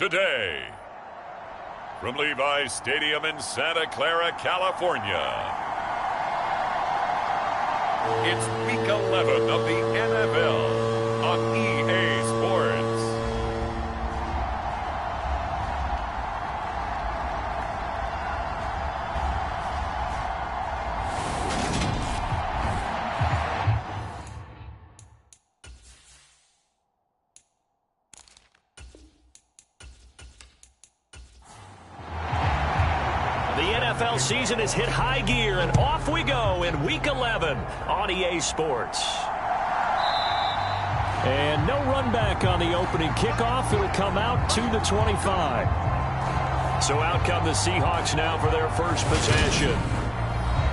today. From Levi's Stadium in Santa Clara, California, it's Week 11 of the NFL on EA Sports. NFL season has hit high gear, and off we go in Week 11 on EA Sports. And no run back on the opening kickoff. It'll come out to the 25. So out come the Seahawks now for their first possession.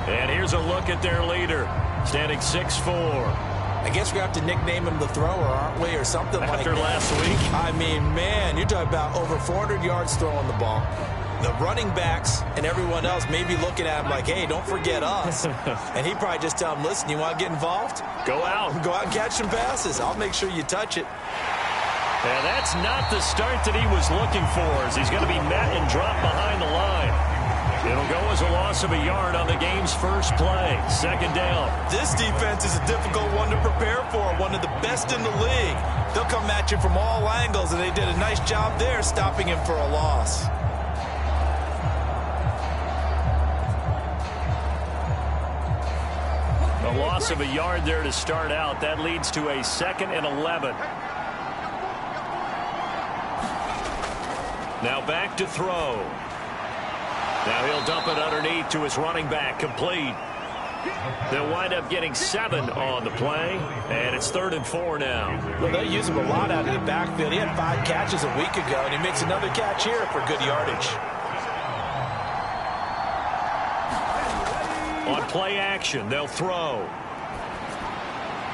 And here's a look at their leader, standing 6'4". I guess we have to nickname him the thrower, aren't we, or something like that. After last week. I mean, man, you're talking about over 400 yards throwing the ball. The running backs and everyone else may be looking at him like, hey, don't forget us. And he'd probably just tell him, listen, you want to get involved? Go out. Go out and catch some passes. I'll make sure you touch it. And that's not the start that he was looking for, as he's going to be met and dropped behind the line. It'll go as a loss of a yard on the game's first play. Second down. This defense is a difficult one to prepare for, one of the best in the league. They'll come at you from all angles, and they did a nice job there stopping him for a loss. A loss of a yard there to start out. That leads to a 2nd and 11. Now back to throw. Now he'll dump it underneath to his running back, complete. They'll wind up getting 7 on the play, and it's 3rd and 4 now. Well, they use him a lot out of the backfield. He had 5 catches a week ago, and he makes another catch here for good yardage. On play action, they'll throw.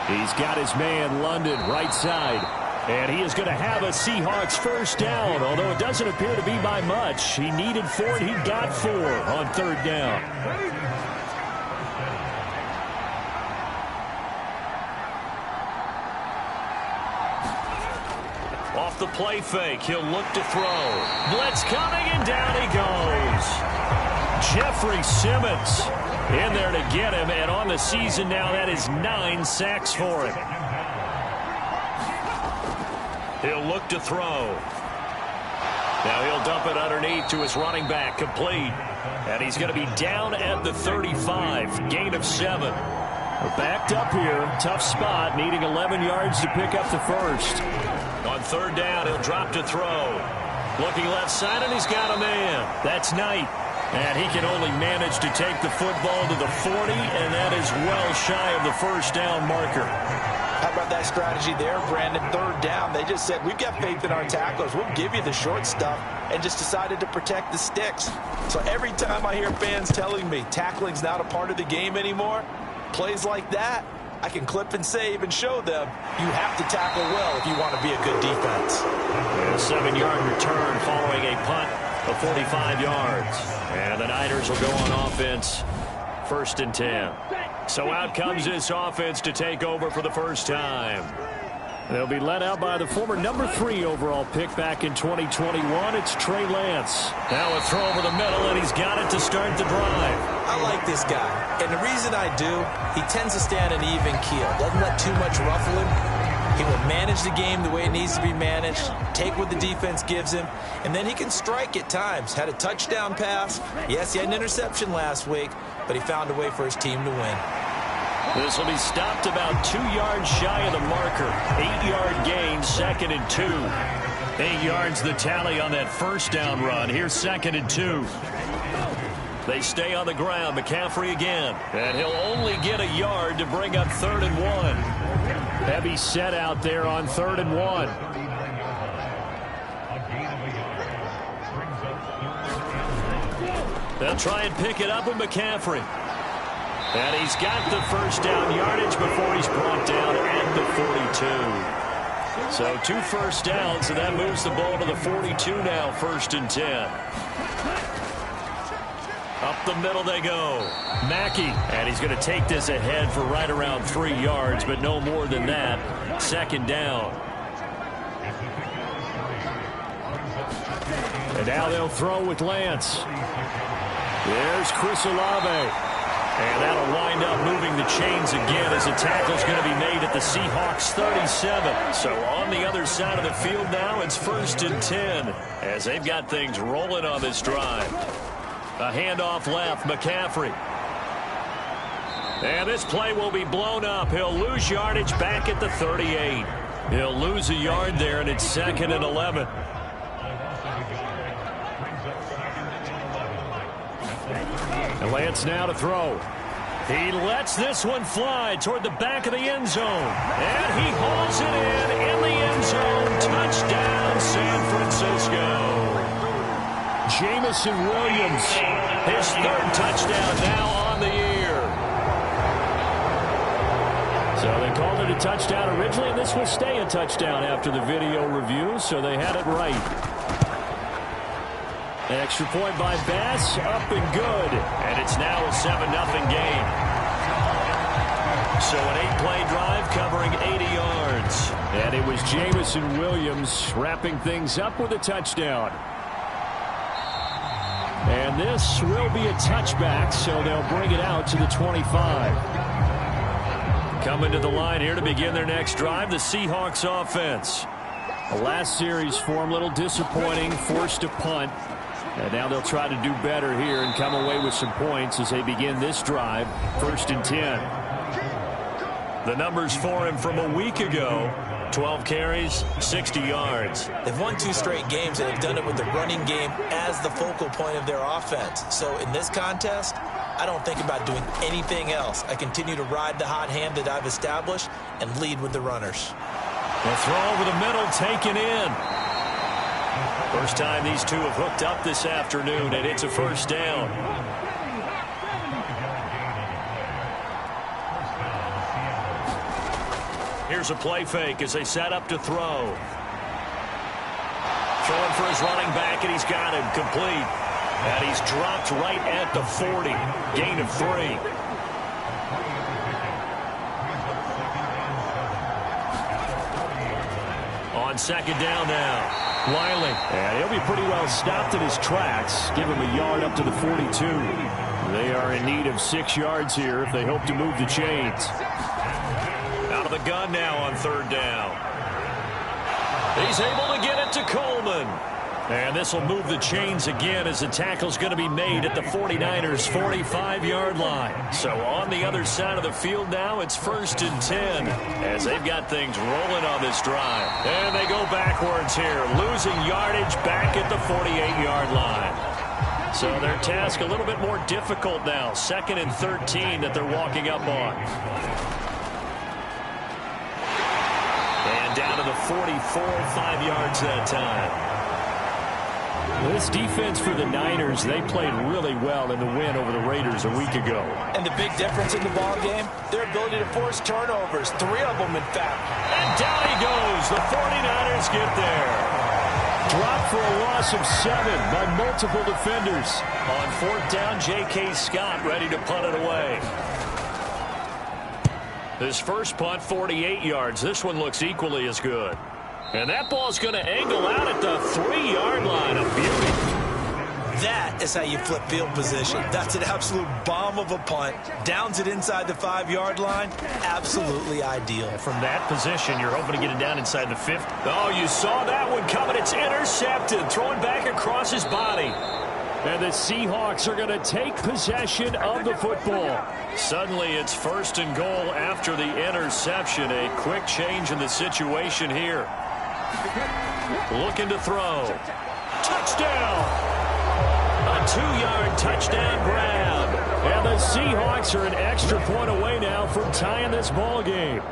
He's got his man, London, right side. And he is going to have a Seahawks first down, although it doesn't appear to be by much. He needed 4, and he got 4 on 3rd down. Off the play fake, he'll look to throw. Blitz coming, and down he goes. Jeffrey Simmons in there to get him, and on the season now, that is 9 sacks for him. He'll look to throw. Now he'll dump it underneath to his running back, complete. And he's going to be down at the 35, gain of 7. We're backed up here, tough spot, needing 11 yards to pick up the first. On 3rd down, he'll drop to throw. Looking left side, and he's got a man. That's Knight. And he can only manage to take the football to the 40, and that is well shy of the first down marker. How about that strategy there, Brandon? 3rd down, they just said, we've got faith in our tacklers. We'll give you the short stuff, and just decided to protect the sticks. So every time I hear fans telling me tackling's not a part of the game anymore, plays like that, I can clip and save and show them you have to tackle well if you want to be a good defense. A 7-yard return following a punt of 45 yards. And the Niners will go on offense, 1st and 10. So out comes this offense to take over for the first time. They'll be led out by the former number 3 overall pick back in 2021. It's Trey Lance. Now a throw over the middle, and he's got it to start the drive. I like this guy. And the reason I do, he tends to stay on an even keel. Doesn't let too much ruffle him. He will manage the game the way it needs to be managed, take what the defense gives him, and then he can strike at times. Had a touchdown pass. Yes, he had an interception last week, but he found a way for his team to win. This will be stopped about 2 yards shy of the marker. 8-yard gain, 2nd and 2. 8 yards the tally on that first down run. Here's 2nd and 2. They stay on the ground. McCaffrey again. And he'll only get a yard to bring up 3rd and 1. Heavy set out there on 3rd and 1. They'll try and pick it up with McCaffrey. And he's got the first down yardage before he's brought down at the 42. So 2 first downs, and that moves the ball to the 42 now, 1st and 10. Up the middle they go. Mackey, and he's going to take this ahead for right around 3 yards, but no more than that. 2nd down. And now they'll throw with Lance. There's Chris Olave. And that'll wind up moving the chains again as a tackle's going to be made at the Seahawks 37. So on the other side of the field now, it's 1st and 10 as they've got things rolling on this drive. A handoff left, McCaffrey. And this play will be blown up. He'll lose yardage back at the 38. He'll lose a yard there, and it's 2nd and 11. And Lance now to throw. He lets this one fly toward the back of the end zone. And he hauls it in the end zone. Touchdown, San Francisco. Jamison Williams, his 3rd touchdown now on the year. So they called it a touchdown originally, and this will stay a touchdown after the video review, so they had it right. An extra point by Bass, up and good. And it's now a 7-0 game. So an 8-play drive covering 80 yards. And it was Jamison Williams wrapping things up with a touchdown. And this will be a touchback, so they'll bring it out to the 25. Coming to the line here to begin their next drive, the Seahawks offense. The last series for them, a little disappointing, forced a punt. And now they'll try to do better here and come away with some points as they begin this drive, 1st and 10. The numbers for him from a week ago, 12 carries, 60 yards. They've won 2 straight games, and they've done it with the running game as the focal point of their offense. So in this contest, I don't think about doing anything else. I continue to ride the hot hand that I've established and lead with the runners. The throw over the middle, taken in. First time these two have hooked up this afternoon, and it's a 1st down. Here's a play fake as they set up to throw. Throwing for his running back, and he's got him complete. And he's dropped right at the 40. Gain of 3. On 2nd down now. Wiley. And he'll be pretty well stopped in his tracks. Give him a yard up to the 42. They are in need of 6 yards here if they hope to move the chains. Out of the gun now on 3rd down. He's able to get it to Coleman. And this will move the chains again as the tackle's going to be made at the 49ers' 45-yard line. So on the other side of the field now, it's 1st and 10 as they've got things rolling on this drive. And they go backwards here, losing yardage back at the 48-yard line. So their task a little bit more difficult now. 2nd and 13 that they're walking up on. And down to the 44, 5 yards that time. This defense for the Niners, they played really well in the win over the Raiders a week ago. And the big difference in the ball game, their ability to force turnovers, 3 of them in fact. And down he goes. The 49ers get there. Dropped for a loss of 7 by multiple defenders. On 4th down, J.K. Scott ready to punt it away. His first punt, 48 yards. This one looks equally as good. And that ball's going to angle out at the 3-yard line. A beauty. That is how you flip field position. That's an absolute bomb of a punt. Downs it inside the 5-yard line. Absolutely ideal. From that position, you're hoping to get it down inside the 50. Oh, you saw that one coming. It's intercepted. Throwing back across his body. And the Seahawks are going to take possession of the football. Suddenly, it's 1st and goal after the interception. A quick change in the situation here. Looking to throw. Touchdown! A 2-yard touchdown grab. And the Seahawks are an extra point away now from tying this ball game.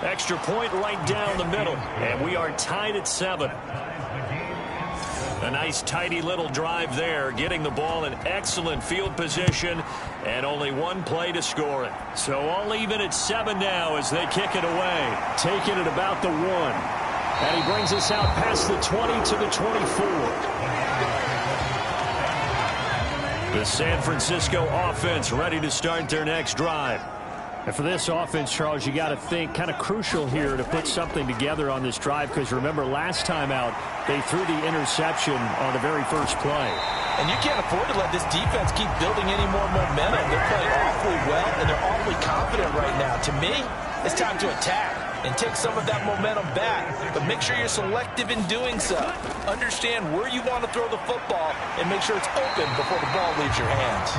Extra point right down the middle. And we are tied at 7. A nice, tidy little drive there, getting the ball in excellent field position, and only 1 play to score it. So all even at 7 now as they kick it away. Taking it about the 1. And he brings us out past the 20 to the 24. The San Francisco offense ready to start their next drive. And for this offense, Charles, you got to think kind of crucial here to put something together on this drive, because remember last time out they threw the interception on the very first play. And you can't afford to let this defense keep building any more momentum. They're playing awfully well, and they're awfully confident right now. To me, it's time to attack and take some of that momentum back. But make sure you're selective in doing so. Understand where you want to throw the football and make sure it's open before the ball leaves your hands.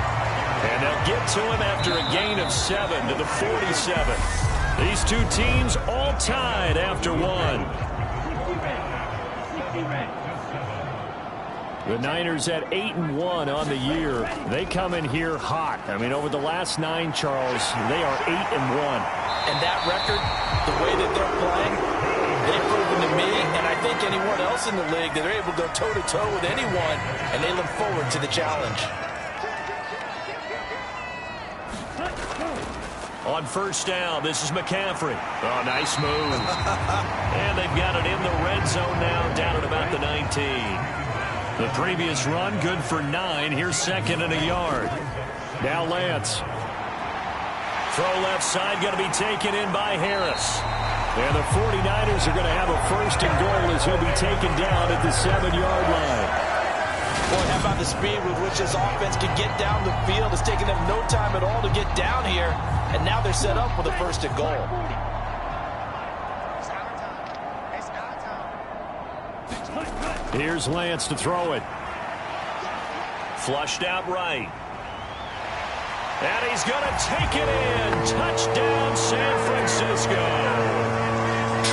And they'll get to him after a gain of 7 to the 47. These two teams all tied after one. The Niners at 8-1 on the year. They come in here hot. I mean, over the last 9, Charles, they are 8-1. And that record, the way that they're playing, they've proven to me, and I think anyone else in the league, that they're able to go toe-to-toe with anyone, and they look forward to the challenge. On first down, this is McCaffrey. Oh, nice move. And they've got it in the red zone now, down at about the 19. The previous run, good for 9. Here's 2nd and a yard. Now Lance. Throw left side, going to be taken in by Harris. And the 49ers are going to have a 1st and goal as he'll be taken down at the 7-yard line. Boy, how about the speed with which this offense can get down the field? It's taken them no time at all to get down here. And now they're set up with a 1st and goal. Here's Lance to throw it. Flushed out right. And he's going to take it in. Touchdown, San Francisco.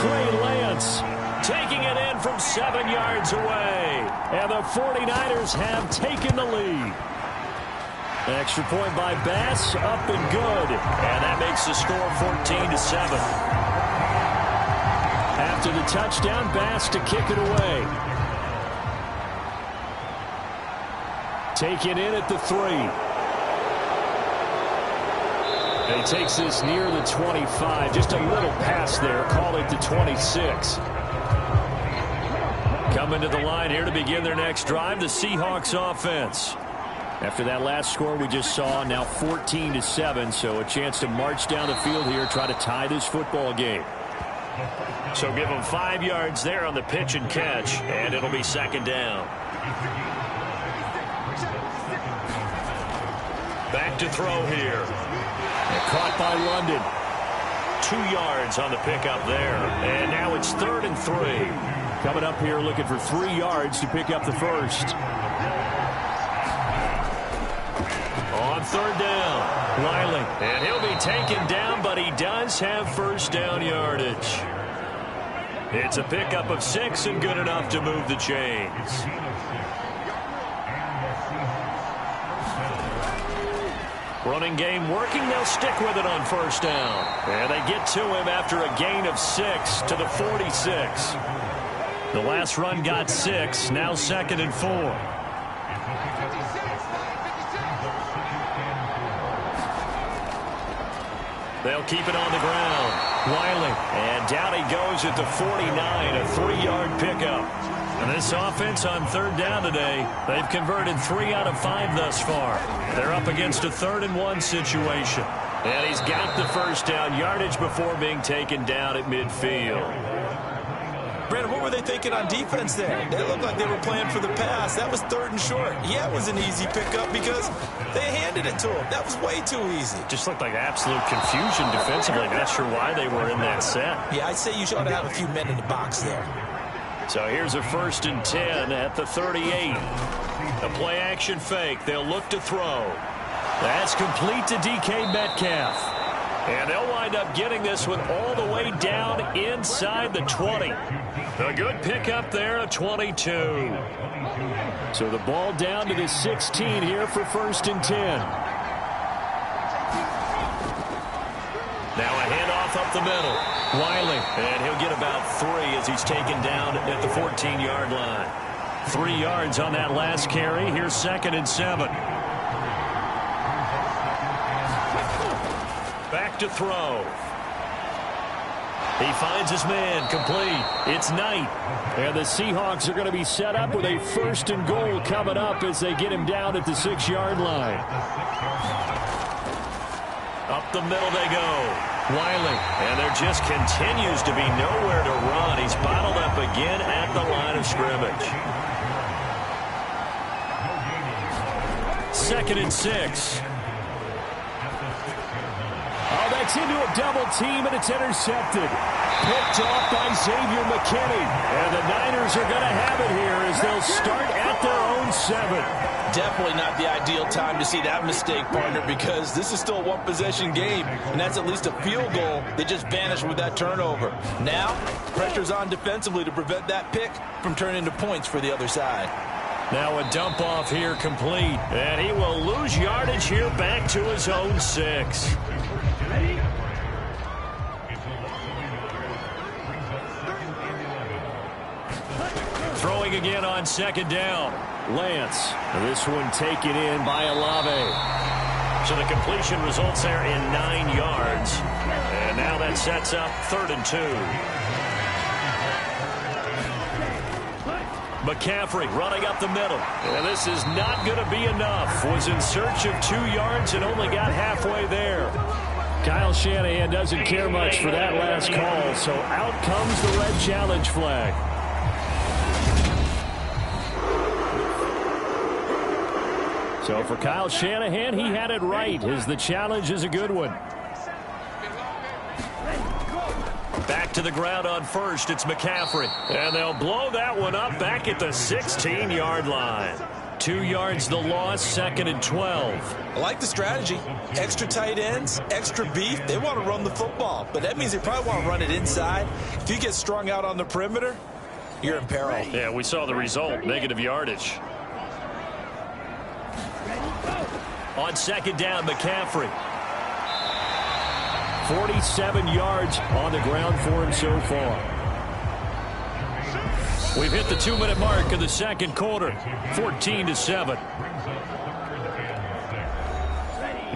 Trey Lance taking it in from 7 yards away. And the 49ers have taken the lead. Extra point by Bass, up and good. And that makes the score 14-7. After the touchdown, Bass to kick it away. Taken in at the 3. And he takes this near the 25. Just a little pass there. Call it the 26. Coming to the line here to begin their next drive, the Seahawks offense. After that last score we just saw, now 14-7, so a chance to march down the field here, try to tie this football game. So give them 5 yards there on the pitch and catch, and it'll be 2nd down. Back to throw here. And caught by London. 2 yards on the pickup there. And now it's 3rd and 3. Coming up here looking for 3 yards to pick up the 1st. On 3rd down, Wiley. And he'll be taken down, but he does have 1st down yardage. It's a pickup of 6 and good enough to move the chains. Running game working. They'll stick with it on 1st down. And they get to him after a gain of 6 to the 46. The last run got 6. Now 2nd and 4. They'll keep it on the ground. Wiley. And down he goes at the 49. A 3-yard pickup. And this offense on 3rd down today, they've converted 3 out of 5 thus far. They're up against a 3rd and 1 situation. And he's got the 1st down yardage before being taken down at midfield. Brandon, what were they thinking on defense there? They looked like they were playing for the pass. That was 3rd and short. Yeah, it was an easy pickup because they handed it to him. That was way too easy. Just looked like absolute confusion defensively. Not sure why they were in that set. Yeah, I'd say you should have a few men in the box there. So here's a 1st and 10 at the 38. A play-action fake. They'll look to throw. That's complete to DK Metcalf. And they'll wind up getting this one all the way down inside the 20. A good pickup there, a 22. So the ball down to the 16 here for 1st and 10. Now a handoff up the middle. Wiley, and he'll get about 3 as he's taken down at the 14-yard line. 3 yards on that last carry. Here's 2nd and 7. Back to throw. He finds his man, complete. It's Knight. And the Seahawks are going to be set up with a 1st and goal coming up as they get him down at the 6-yard line. Up the middle they go. Wiley. And there just continues to be nowhere to run. He's bottled up again at the line of scrimmage. 2nd and 6. Oh, that's into a double team, and it's intercepted. Picked off by Xavier McKinney. And the Niners are going to have it here as they'll start at their own 7. Definitely not the ideal time to see that mistake, partner, because this is still a one-possession game, and that's at least a field goal that just vanished with that turnover. Now, pressure's on defensively to prevent that pick from turning into points for the other side. Now a dump off here complete, and he will lose yardage here back to his own 6. Throwing again on 2nd down. Lance. This one taken in by Olave. So the completion results there in 9 yards. And now that sets up 3rd and 2. McCaffrey running up the middle. And this is not going to be enough. Was in search of 2 yards and only got halfway there. Kyle Shanahan doesn't care much for that last call, so out comes the red challenge flag. So for Kyle Shanahan, he had it right, as the challenge is a good one. Back to the ground on 1st, it's McCaffrey. And they'll blow that one up back at the 16-yard line. 2 yards the loss, 2nd and 12. I like the strategy. Extra tight ends, extra beef. They want to run the football, but that means they probably want to run it inside. If you get strung out on the perimeter, you're in peril. Yeah, we saw the result, negative yardage. On 2nd down, McCaffrey. 47 yards on the ground for him so far. We've hit the 2-minute mark of the 2nd quarter, 14-7.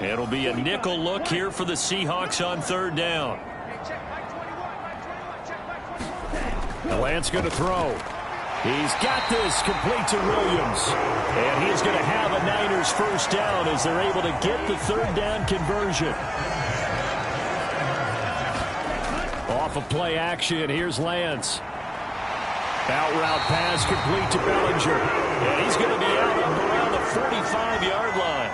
It'll be a nickel look here for the Seahawks on 3rd down. Lance going to throw. He's got this complete to Williams. And he's going to have a Niners 1st down as they're able to get the 3rd down conversion. Off of play action, here's Lance. Out route pass complete to Bellinger. And he's going to be out up around the 45-yard line.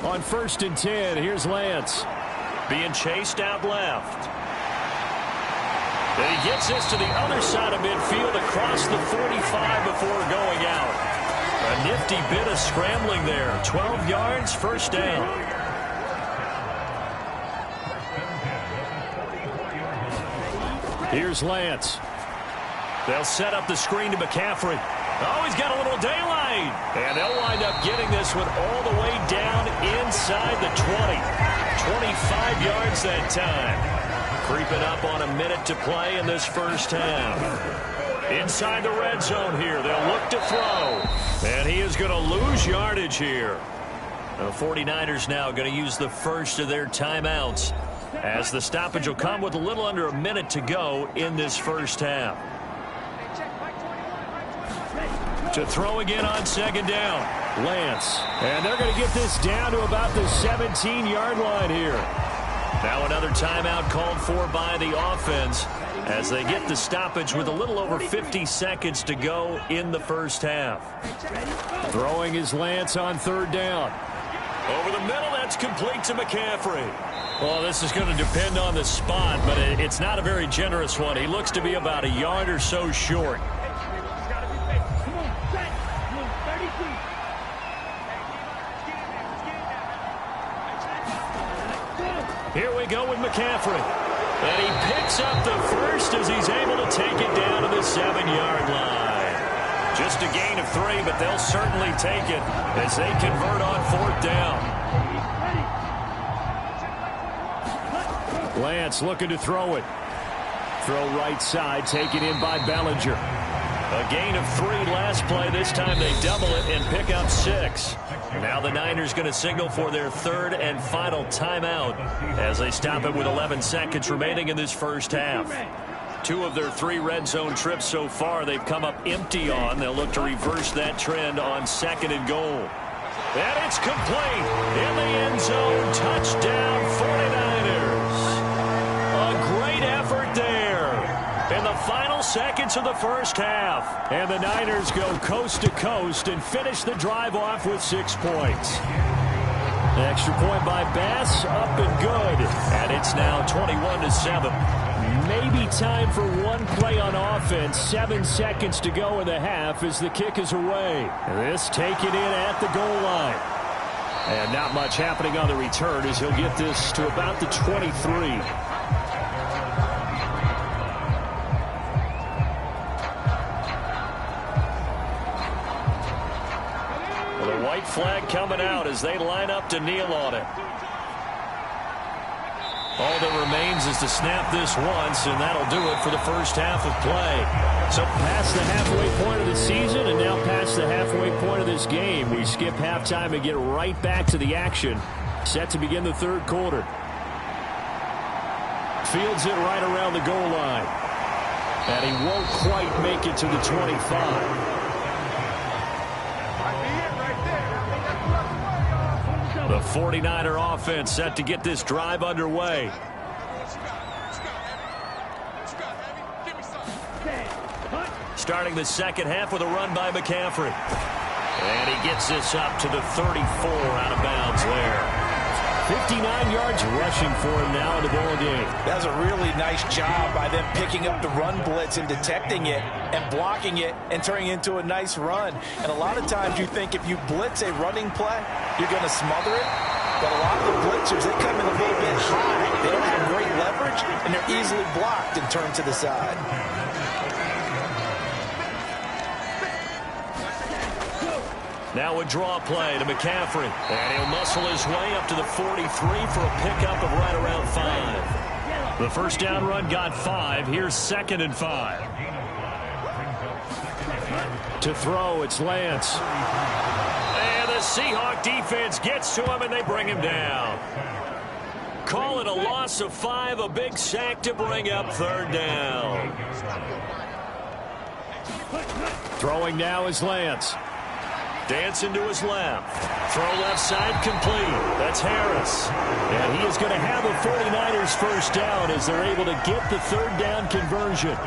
On 1st and 10, here's Lance. Being chased out left. And he gets this to the other side of midfield across the 45 before going out. A nifty bit of scrambling there. 12 yards, 1st down. Here's Lance. They'll set up the screen to McCaffrey. Oh, he's got a little daylight. And they'll wind up getting this one all the way down inside the 20. 25 yards that time. Creeping up on a minute to play in this 1st half. Inside the red zone here. They'll look to throw. And he is going to lose yardage here. The 49ers now going to use the first of their timeouts, as the stoppage will come with a little under a minute to go in this 1st half. To throw again on 2nd down. Lance. And they're going to get this down to about the 17-yard line here. Now another timeout called for by the offense as they get the stoppage with a little over 50 seconds to go in the 1st half. Throwing is Lance on 3rd down. Over the middle, that's complete to McCaffrey. Well, this is going to depend on the spot, but it's not a very generous one. He looks to be about a yard or so short. Here we go with McCaffrey. And he picks up the first as he's able to take it down to the 7-yard line. Just a gain of 3, but they'll certainly take it as they convert on 4th down. Lance looking to throw it. Throw right side, taken in by Bellinger. A gain of 3 last play. This time they double it and pick up 6. Now the Niners going to signal for their 3rd and final timeout as they stop it with 11 seconds remaining in this 1st half. 2 of their 3 red zone trips so far, they've come up empty on. They'll look to reverse that trend on 2nd and goal. And it's complete in the end zone. Touchdown 49ers. A great effort there in the final seconds of the first half. And the Niners go coast to coast and finish the drive off with 6 points. An extra point by Bass, up and good. And it's now 21-7. Maybe time for one play on offense. 7 seconds to go in the half as the kick is away. This taken in at the goal line. And not much happening on the return as he'll get this to about the 23. The white flag coming out as they line up to kneel on it. All that remains is to snap this once, and that'll do it for the first half of play. So past the halfway point of the season and now past the halfway point of this game, we skip halftime and get right back to the action. Set to begin the third quarter. Fields it right around the goal line. And he won't quite make it to the 25. The 49er offense set to get this drive underway. Starting the second half with a run by McCaffrey. And he gets this up to the 34 out of bounds there. 59 yards rushing for him now in the ball game. That's a really nice job by them picking up the run blitz and detecting it and blocking it and turning it into a nice run. And a lot of times you think if you blitz a running play, you're going to smother it. But a lot of the blitzers, they come in a little bit high. They don't have great leverage, and they're easily blocked and turned to the side. Now a draw play to McCaffrey. And he'll muscle his way up to the 43 for a pickup of right around 5. The first down run got 5. Here's 2nd and 5. To throw, it's Lance. And the Seahawk defense gets to him, and they bring him down. Call it a loss of 5, a big sack to bring up 3rd down. Throwing now is Lance. Dancing to his left. Throw left side complete. That's Harris. And he is going to have a 49ers first down as they're able to get the 3rd down conversion.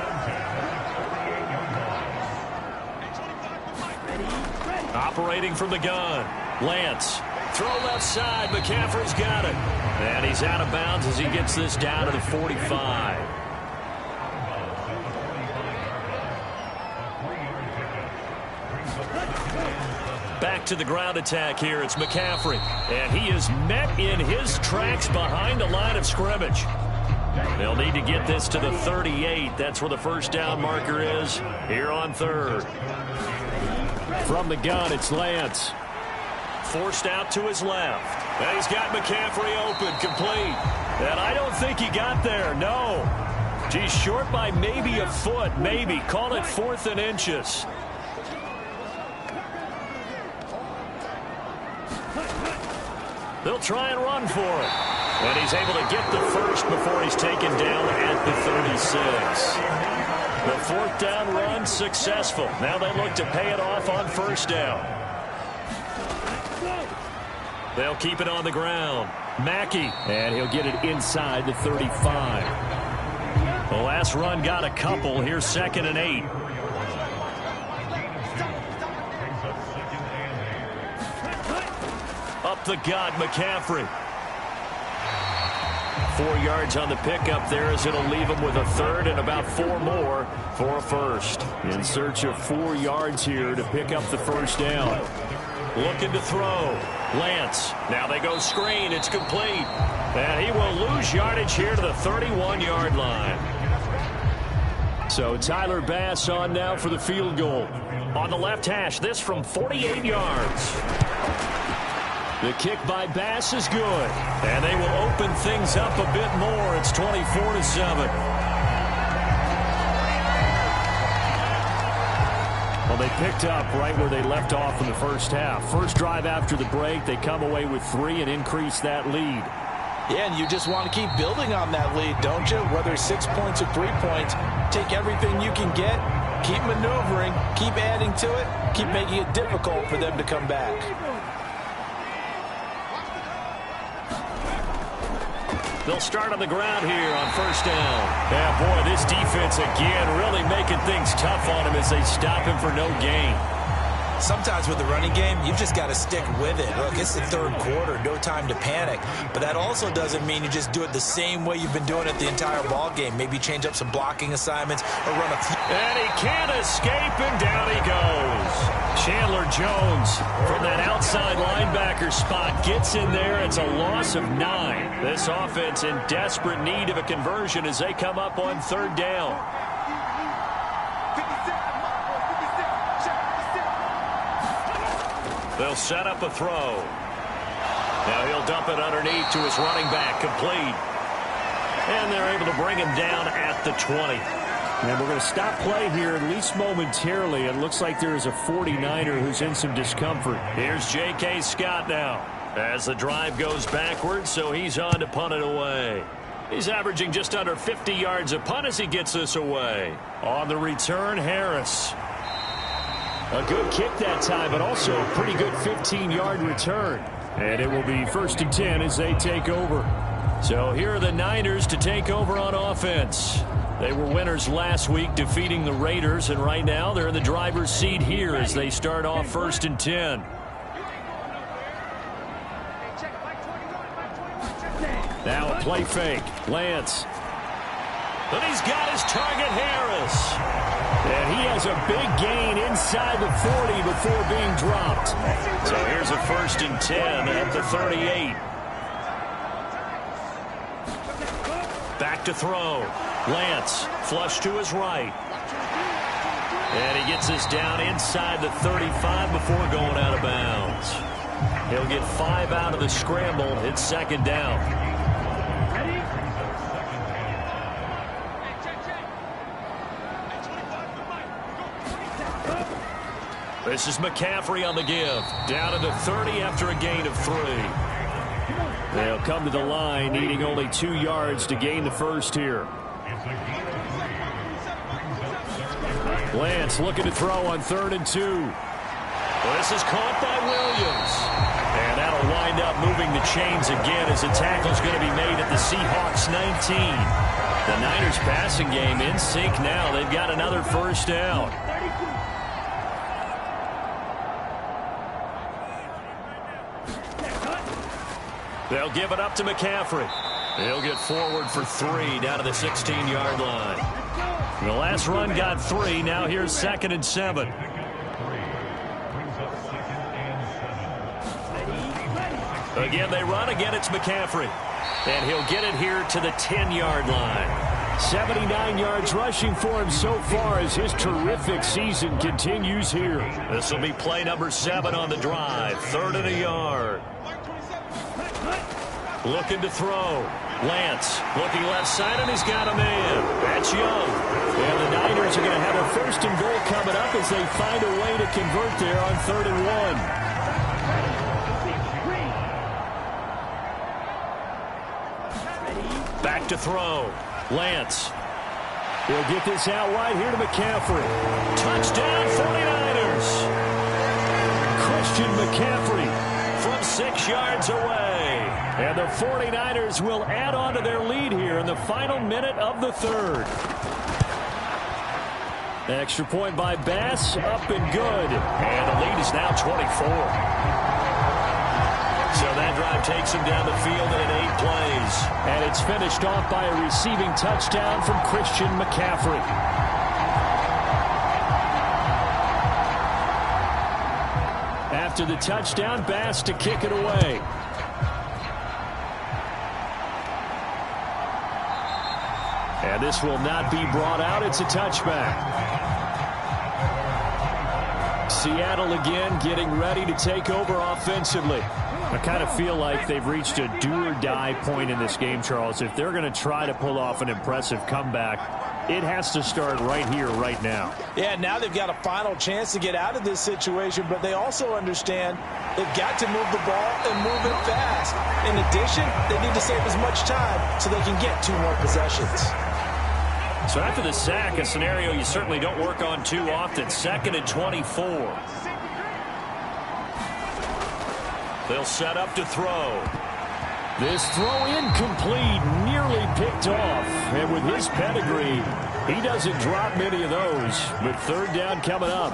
Operating from the gun. Lance. Throw left side. McCaffrey's got it. And he's out of bounds as he gets this down to the 45. Back to the ground attack here. It's McCaffrey. And he is met in his tracks behind the line of scrimmage. They'll need to get this to the 38. That's where the first down marker is here on 3rd. From the gun, it's Lance. Forced out to his left. And he's got McCaffrey open, complete. And I don't think he got there, no. He's short by maybe a foot, maybe. Call it 4th and inches. They'll try and run for it. And he's able to get the first before he's taken down at the 36. The 4th down run successful. Now they look to pay it off on 1st down. They'll keep it on the ground. Mackey. And he'll get it inside the 35. The last run got a couple. Here's 2nd and 8. Up the gut, McCaffrey. 4 yards on the pickup there as it'll leave him with a 3rd and about 4 more for a first. In search of 4 yards here to pick up the first down. Looking to throw. Lance. Now they go screen. It's complete. And he will lose yardage here to the 31-yard line. So Tyler Bass on now for the field goal. On the left hash, this from 48 yards. The kick by Bass is good. And they will open things up a bit more. It's 24-7. Well, they picked up right where they left off in the first half. First drive after the break, they come away with 3 and increase that lead. Yeah, and you just want to keep building on that lead, don't you? Whether it's 6 points or 3 points, take everything you can get, keep maneuvering, keep adding to it, keep making it difficult for them to come back. They'll start on the ground here on first down. Yeah, boy, this defense again really making things tough on him as they stop him for no gain. Sometimes with the running game, you've just got to stick with it. Look, it's the third quarter, no time to panic. But that also doesn't mean you just do it the same way you've been doing it the entire ball game. Maybe change up some blocking assignments or run a few. And he can't escape, and down he goes. Chandler Jones from that outside linebacker spot gets in there. It's a loss of 9. This offense in desperate need of a conversion as they come up on third down. They'll set up a throw. Now he'll dump it underneath to his running back, complete. And they're able to bring him down at the 20. And we're going to stop play here, at least momentarily. It looks like there is a 49er who's in some discomfort. Here's J.K. Scott now as the drive goes backwards, so he's on to punt it away. He's averaging just under 50 yards a punt as he gets this away. On the return, Harris. A good kick that time, but also a pretty good 15-yard return. And it will be 1st and 10 as they take over. So here are the Niners to take over on offense. They were winners last week, defeating the Raiders, and right now they're in the driver's seat here as they start off 1st and 10. Now a play fake. Lance. But he's got his target, Harris. And he has a big gain inside the 40 before being dropped. So here's a 1st and 10 at the 38. Back to throw. Lance, flush to his right. And he gets this down inside the 35 before going out of bounds. He'll get 5 out of the scramble. It's 2nd down. This is McCaffrey on the give. Down to the 30 after a gain of 3. They'll come to the line, needing only 2 yards to gain the first here. Lance looking to throw on 3rd and 2. Well, this is caught by Williams. And that'll wind up moving the chains again as the tackle's going to be made at the Seahawks 19. The Niners passing game in sync now. They've got another 1st down. They'll give it up to McCaffrey. He'll get forward for 3 down to the 16-yard line. The last run got 3. Now here's 2nd and 7. Again, they run. Again, it's McCaffrey. And he'll get it here to the 10-yard line. 79 yards rushing for him so far as his terrific season continues here. This will be play number 7 on the drive. 3rd and a yard. Looking to throw. Lance looking left side, and he's got a man. That's Young. And the Niners are going to have a 1st and goal coming up as they find a way to convert there on 3rd and 1. Back to throw. Lance. He'll get this out wide here to McCaffrey. Touchdown 49ers. Christian McCaffrey from 6 yards away. And the 49ers will add on to their lead here in the final minute of the 3rd. Extra point by Bass, up and good. And the lead is now 24. So that drive takes him down the field in 8 plays. And it's finished off by a receiving touchdown from Christian McCaffrey. After the touchdown, Bass to kick it away. And this will not be brought out. It's a touchback. Seattle again getting ready to take over offensively. I kind of feel like they've reached a do-or-die point in this game, Charles. If they're going to try to pull off an impressive comeback, it has to start right here, right now. Yeah, now they've got a final chance to get out of this situation, but they also understand they've got to move the ball and move it fast. In addition, they need to save as much time so they can get 2 more possessions. So after the sack, a scenario you certainly don't work on too often. 2nd and 24. They'll set up to throw. This throw incomplete, nearly picked off. And with his pedigree, he doesn't drop many of those. But 3rd down coming up.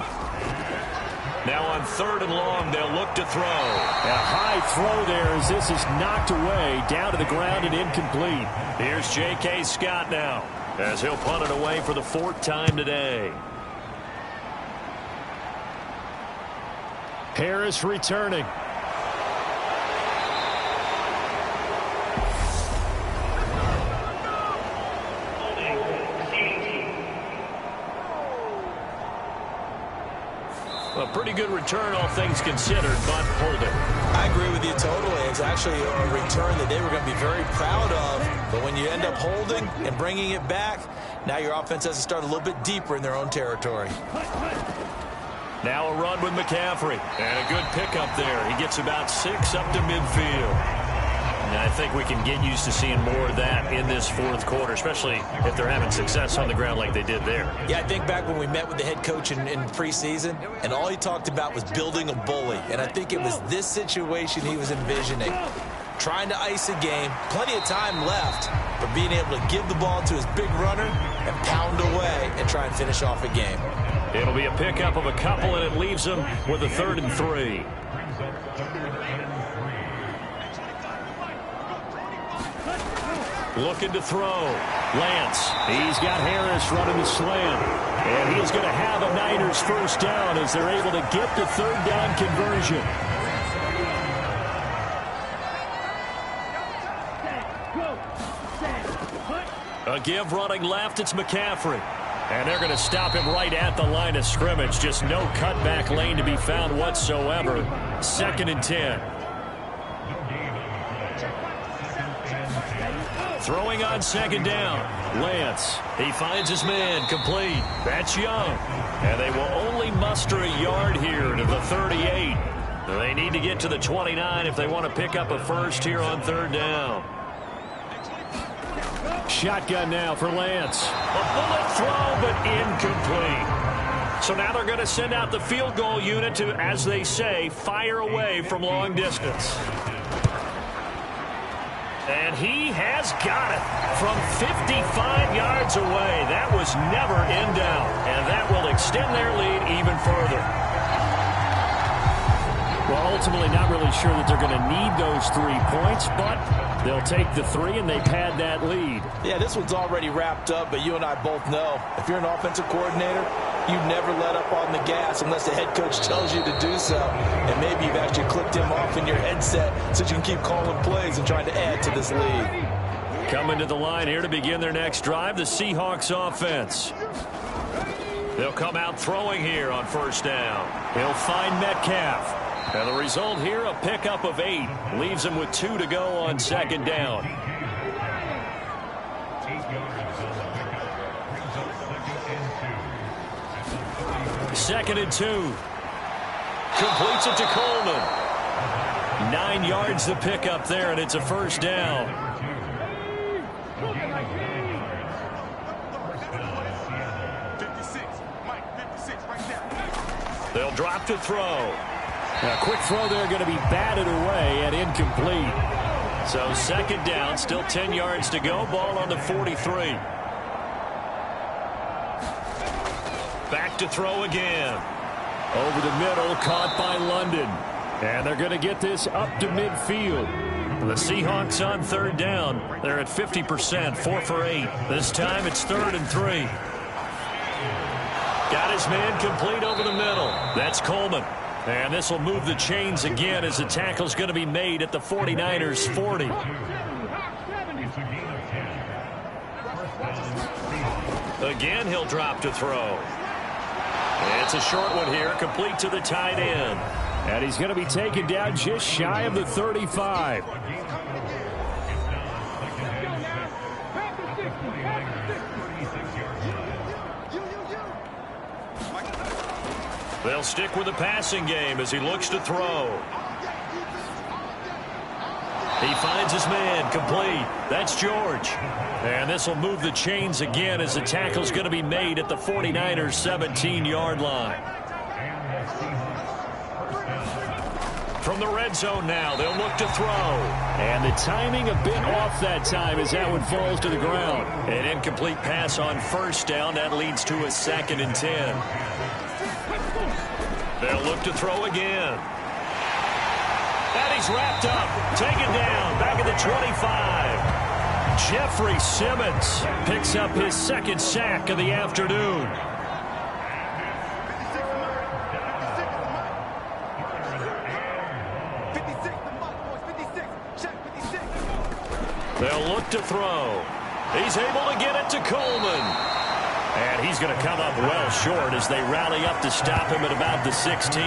Now on 3rd and long, they'll look to throw. A high throw there as this is knocked away, down to the ground and incomplete. Here's J.K. Scott now, as he'll punt it away for the 4th time today. Harris returning. A pretty good return, all things considered, but holding. I agree with you totally. It's actually a return that they were going to be very proud of. But when you end up holding and bringing it back, now your offense has to start a little bit deeper in their own territory. Now a run with McCaffrey. And a good pickup there. He gets about 6 up to midfield. And I think we can get used to seeing more of that in this 4th quarter, especially if they're having success on the ground like they did there. Yeah, I think back when we met with the head coach in preseason, and all he talked about was building a bully. And I think it was this situation he was envisioning. Trying to ice a game, plenty of time left, but being able to give the ball to his big runner and pound away and try and finish off a game. It'll be a pickup of a couple, and it leaves them with a 3rd and 3. Looking to throw. Lance. He's got Harris running the slant. And he's going to have a Niners 1st down as they're able to get the 3rd down conversion. A give running left. It's McCaffrey. And they're going to stop him right at the line of scrimmage. Just no cutback lane to be found whatsoever. 2nd and 10. Throwing on 2nd down. Lance. He finds his man. Complete. That's Young. And they will only muster a yard here to the 38. They need to get to the 29 if they want to pick up a first here on 3rd down. Shotgun now for Lance. A bullet throw, but incomplete. So now they're going to send out the field goal unit to, as they say, fire away from long distance. And he has got it from 55 yards away. That was never in doubt. And that will extend their lead even further. Well, ultimately not really sure that they're going to need those 3 points, but they'll take the 3 and they pad that lead. Yeah, this one's already wrapped up, but you and I both know if you're an offensive coordinator, you never let up on the gas unless the head coach tells you to do so. And maybe you've actually clicked him off in your headset so you can keep calling plays and trying to add to this lead. Coming to the line here to begin their next drive, the Seahawks offense. They'll come out throwing here on 1st down. He'll find Metcalf. And the result here, a pickup of 8. Leaves him with 2 to go on 2nd down. Second and 2. Completes it to Coleman. 9 yards to pick up there, and it's a 1st down. They'll drop to throw. A quick throw there going to be batted away and incomplete. So 2nd down, still 10 yards to go. Ball on the 43. Back to throw again. Over the middle, caught by London. And they're going to get this up to midfield. The Seahawks on 3rd down. They're at 50%, 4 for 8. This time it's 3rd and 3. Got his man complete over the middle. That's Coleman. And this will move the chains again as the tackle's going to be made at the 49ers 40. Again, he'll drop to throw. It's a short one here, complete to the tight end. And he's going to be taken down just shy of the 35. They'll stick with the passing game as he looks to throw. He finds his man, complete. That's George. And this will move the chains again as the tackle's going to be made at the 49ers' 17-yard line. From the red zone now, they'll look to throw. And the timing a bit off that time as that one falls to the ground. An incomplete pass on first down. That leads to a 2nd and 10. They'll look to throw again. And he's wrapped up, taken down, back at the 25. Jeffrey Simmons picks up his 2nd sack of the afternoon. They'll look to throw. He's able to get it to Coleman. And he's going to come up well short as they rally up to stop him at about the 16.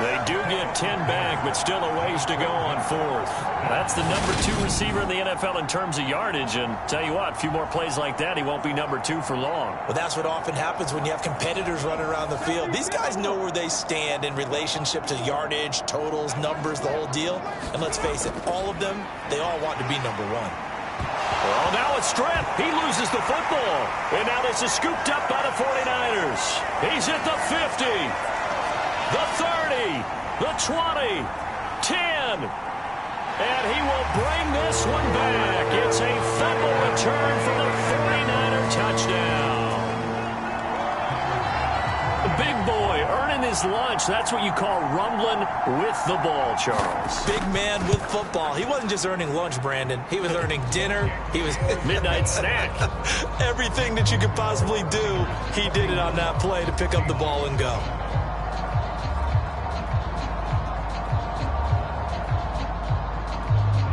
They do get 10 back, but still a ways to go on 4th. That's the number 2 receiver in the NFL in terms of yardage. And tell you what, a few more plays like that, he won't be number 2 for long. Well, that's what often happens when you have competitors running around the field. These guys know where they stand in relationship to yardage, totals, numbers, the whole deal. And let's face it, all of them, they all want to be number 1. Well, now it's stripped. He loses the football. And now this is scooped up by the 49ers. He's at the 50. The 30, the 20, 10, and he will bring this one back. It's a fumble return for the 49er touchdown. The big boy earning his lunch. That's what you call rumbling with the ball, Charles. Big man with football. He wasn't just earning lunch, Brandon. He was earning dinner. He was midnight snack. Everything that you could possibly do, he did it on that play to pick up the ball and go.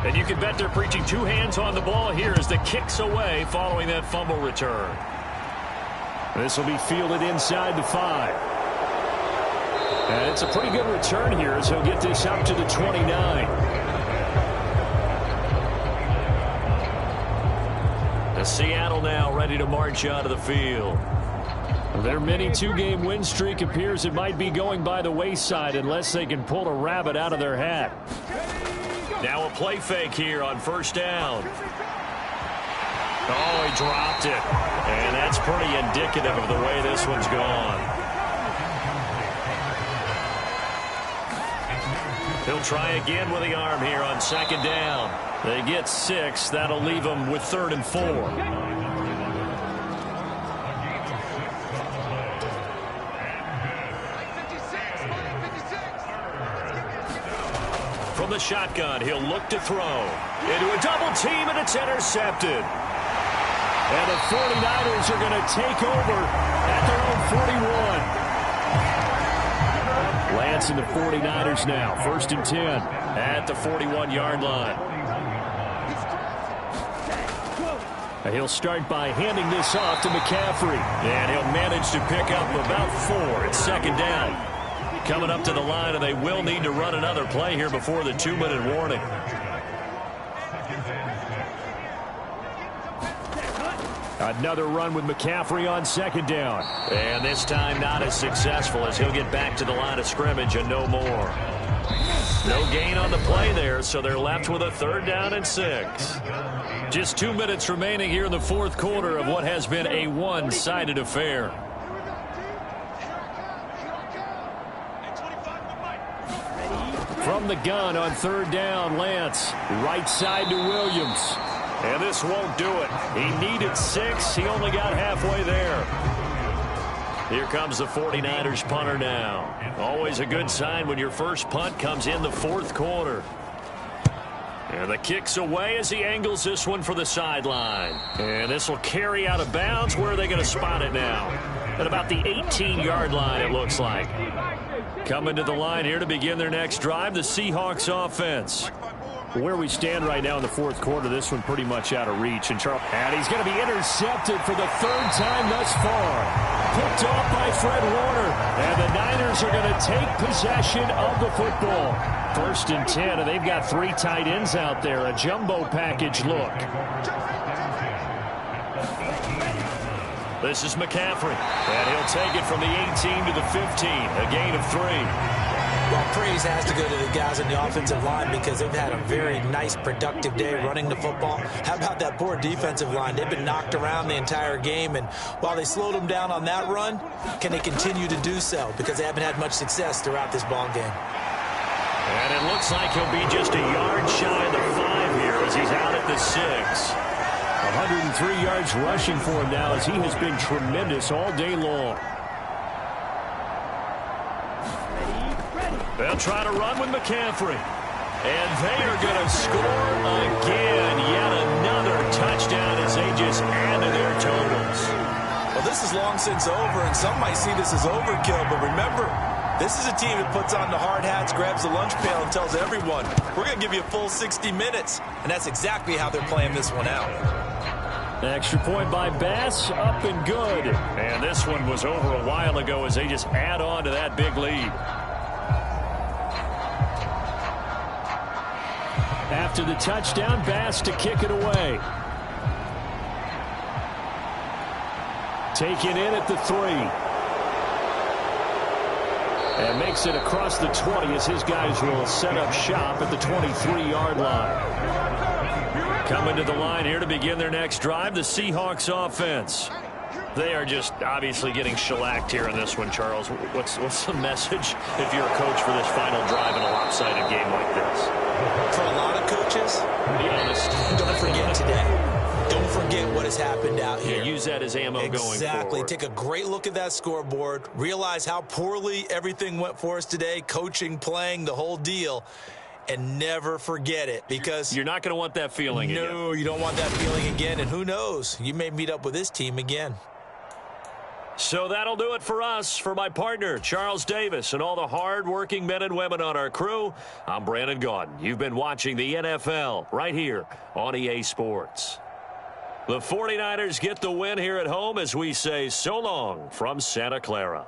And you can bet they're preaching 2 hands on the ball here as the kick's away following that fumble return. This will be fielded inside the 5. And it's a pretty good return here as he'll get this up to the 29. The Seattle now ready to march out of the field. Their mini 2-game win streak appears it might be going by the wayside unless they can pull a rabbit out of their hat. Now a play fake here on first down. Oh, he dropped it. And that's pretty indicative of the way this one's gone. He'll try again with the arm here on 2nd down. They get 6. That'll leave them with 3rd and 4. From the shotgun, he'll look to throw. Into a double team, and it's intercepted. And the 49ers are going to take over at their own 41. Lance and the 49ers now. 1st and 10 at the 41-yard line. And he'll start by handing this off to McCaffrey. And he'll manage to pick up about 4. It's 2nd down. Coming up to the line, and they will need to run another play here before the 2-minute warning. Another run with McCaffrey on 2nd down. And this time not as successful as he'll get back to the line of scrimmage and no more. No gain on the play there, so they're left with a 3rd down and 6. Just 2 minutes remaining here in the 4th quarter of what has been a one-sided affair. From the gun on 3rd down, Lance. Right side to Williams. And this won't do it. He needed 6. He only got halfway there. Here comes the 49ers punter now. Always a good sign when your first punt comes in the 4th quarter. And the kick's away as he angles this one for the sideline. And this will carry out of bounds. Where are they going to spot it now? At about the 18-yard line, it looks like. Coming to the line here to begin their next drive, the Seahawks offense. Where we stand right now in the 4th quarter, this one pretty much out of reach. And he's going to be intercepted for the 3rd time thus far. Picked off by Fred Warner. And the Niners are going to take possession of the football. 1st and 10, and they've got 3 tight ends out there. A jumbo package look. This is McCaffrey, and he'll take it from the 18 to the 15, a gain of 3. Well, praise has to go to the guys in the offensive line because they've had a very nice, productive day running the football. How about that poor defensive line? They've been knocked around the entire game, and while they slowed them down on that run, can they continue to do so? Because they haven't had much success throughout this ball game. And it looks like he'll be just a yard shy of the 5 here as he's out at the 6. 103 yards rushing for him now as he has been tremendous all day long. They'll try to run with McCaffrey. And they are going to score again. Yet another touchdown as they just add to their totals. Well, this is long since over, and some might see this as overkill. But remember, this is a team that puts on the hard hats, grabs the lunch pail, and tells everyone, we're going to give you a full 60 minutes. And that's exactly how they're playing this one out. Extra point by Bass, up and good. And this one was over a while ago as they just add on to that big lead. After the touchdown, Bass to kick it away. Taken in at the 3. And makes it across the 20 as his guys will set up shop at the 23-yard line. Coming to the line here to begin their next drive, the Seahawks offense. They are just obviously getting shellacked here in this one, Charles. What's the message if you're a coach for this final drive in a lopsided game like this? For a lot of coaches, be honest, don't forget today. Don't forget what has happened out here. Yeah, use that as ammo going forward. Exactly. Take a great look at that scoreboard. Realize how poorly everything went for us today. Coaching, playing, the whole deal. And never forget it, because you're not going to want that feeling again. No, you don't want that feeling again. And who knows? You may meet up with this team again. So that'll do it for us. For my partner, Charles Davis, and all the hard-working men and women on our crew, I'm Brandon Gaudin. You've been watching the NFL right here on EA Sports. The 49ers get the win here at home as we say so long from Santa Clara.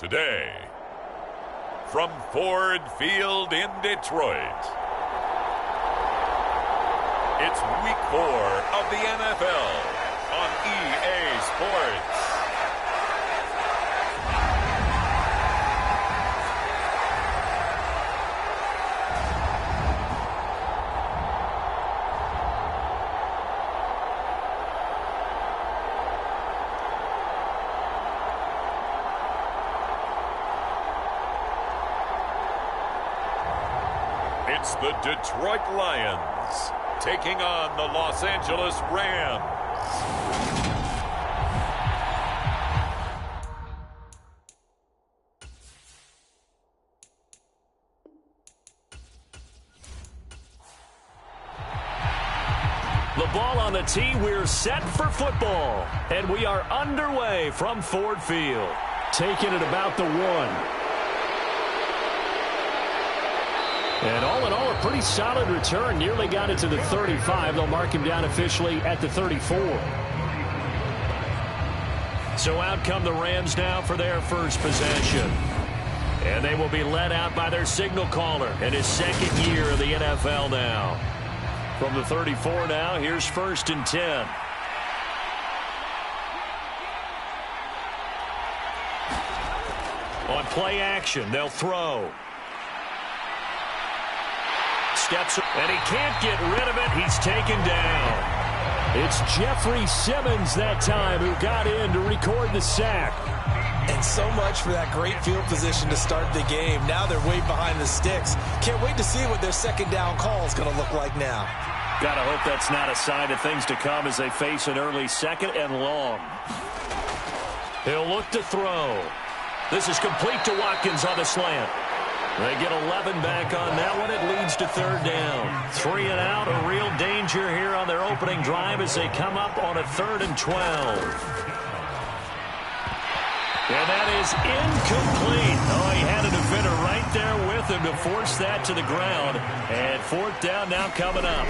today, from Ford Field in Detroit, it's Week 4 of the NFL on EA Sports. It's the Detroit Lions taking on the Los Angeles Rams. The ball on the tee, we're set for football. And we are underway from Ford Field. Taking it about the 1. And all in all, a pretty solid return. Nearly got it to the 35. They'll mark him down officially at the 34. So out come the Rams now for their first possession. And they will be led out by their signal caller in his second year of the NFL now. From the 34 now, here's 1st and 10. On play action, they'll throw. Steps, and he can't get rid of it. He's taken down. It's Jeffrey Simmons that time who got in to record the sack. And so much for that great field position to start the game. Now they're way behind the sticks. Can't wait to see what their second down call is going to look like now. Gotta hope that's not a sign of things to come as they face an early second and long. He'll look to throw. This is complete to Watkins on the slant. They get 11 back on that one. It leads to 3rd down. 3 and out, a real danger here on their opening drive as they come up on a 3rd and 12. And that is incomplete. Oh, he had a defender right there with him to force that to the ground. And 4th down now coming up.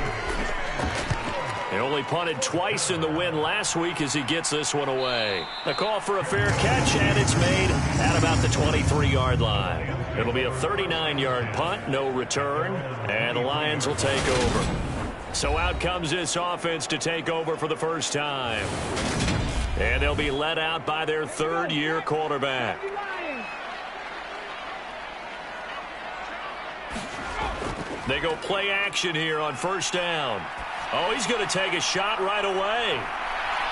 They only punted twice in the win last week as he gets this one away. The call for a fair catch, and it's made at about the 23-yard line. It'll be a 39-yard punt, no return, and the Lions will take over. So out comes this offense to take over for the first time. And they'll be led out by their 3rd-year quarterback. They go play action here on 1st down. Oh, he's going to take a shot right away.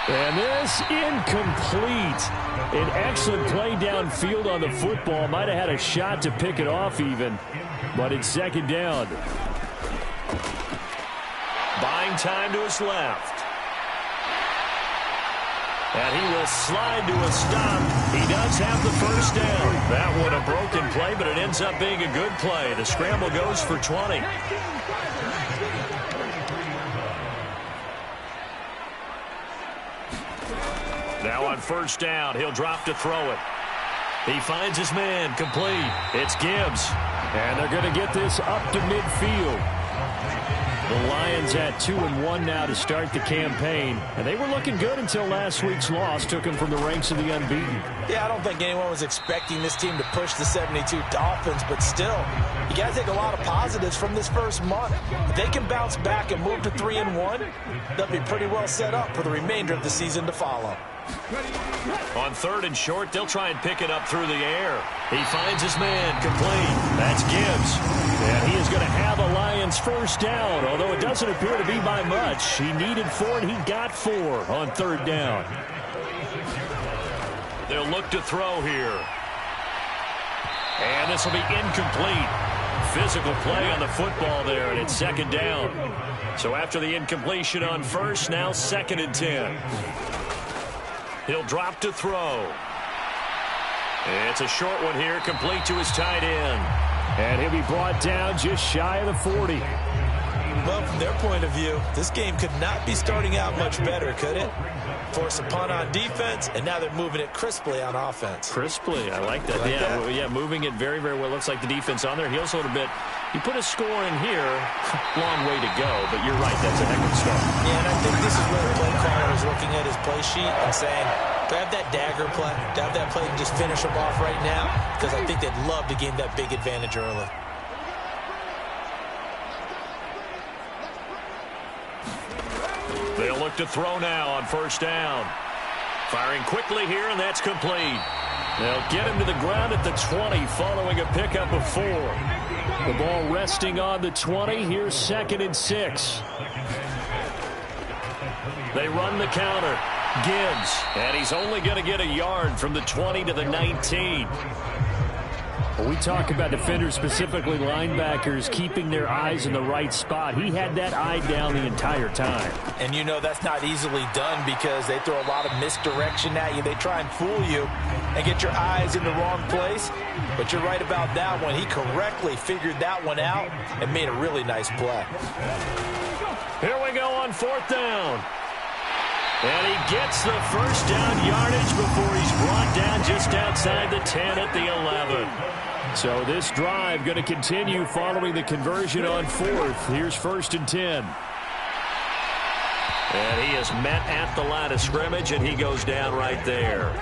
And this incomplete. An excellent play downfield on the football. Might have had a shot to pick it off even. But it's 2nd down. Buying time to his left. And he will slide to a stop. He does have the 1st down. That one a broken play, but it ends up being a good play. The scramble goes for 20. Now on 1st down, he'll drop to throw it. He finds his man, complete. It's Gibbs. And they're going to get this up to midfield. The Lions at 2-1 now to start the campaign. And they were looking good until last week's loss took them from the ranks of the unbeaten. Yeah, I don't think anyone was expecting this team to push the 72 Dolphins, but still, you got to take a lot of positives from this first month. If they can bounce back and move to 3-1, they'll be pretty well set up for the remainder of the season to follow. On 3rd and short, they'll try and pick it up through the air. He finds his man, complete. That's Gibbs. And he is going to have a Lions 1st down, although it doesn't appear to be by much. He needed 4, and he got 4 on 3rd down. They'll look to throw here. And this will be incomplete. Physical play on the football there, and it's 2nd down. So after the incompletion on 1st, now 2nd and 10. He'll drop to throw. It's a short one here, complete to his tight end. And he'll be brought down just shy of the 40. Well, from their point of view, this game could not be starting out much better, could it? Force a punt on defense, and now they're moving it crisply on offense. Crisply, I like that. Yeah, moving it very, very well. Looks like the defense on there heals a little bit. You put a score in here, long way to go, but you're right, that's a heck of a start. Yeah, and I think this is where the play caller is looking at his play sheet and saying, To have that dagger play, to have that play and just finish them off right now, because I think they'd love to gain that big advantage early. They'll look to throw now on first down. Firing quickly here, and that's complete. They'll get him to the ground at the 20 following a pickup of 4. The ball resting on the 20. Here's 2nd and 6. They run the counter. Gibbs, and he's only going to get a yard from the 20 to the 19. When we talk about defenders, specifically linebackers, keeping their eyes in the right spot, he had that eye down the entire time. And you know that's not easily done because they throw a lot of misdirection at you. They try and fool you and get your eyes in the wrong place. But you're right about that one. He correctly figured that one out and made a really nice play. Here we go on 4th down. And he gets the first down yardage before he's brought down just outside the 10 at the 11. So this drive going to continue following the conversion on 4th. Here's 1st and 10. And he is met at the line of scrimmage, and he goes down right there.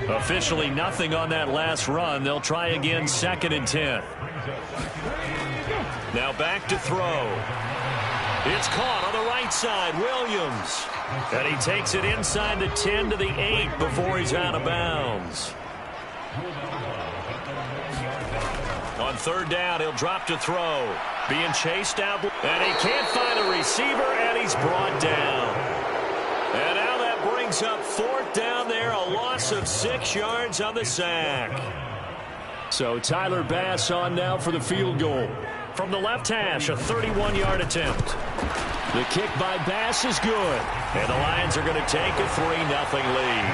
Officially nothing on that last run. They'll try again 2nd and 10. Now back to throw. It's caught on the right side. Williams. And he takes it inside the 10 to the 8 before he's out of bounds. On 3rd down, he'll drop to throw. Being chased out. And he can't find a receiver, and he's brought down. And now that brings up 4th down there. A loss of 6 yards on the sack. So Tyler Bass on now for the field goal. From the left hash, a 31-yard attempt. The kick by Bass is good. And the Lions are going to take a 3-0 lead.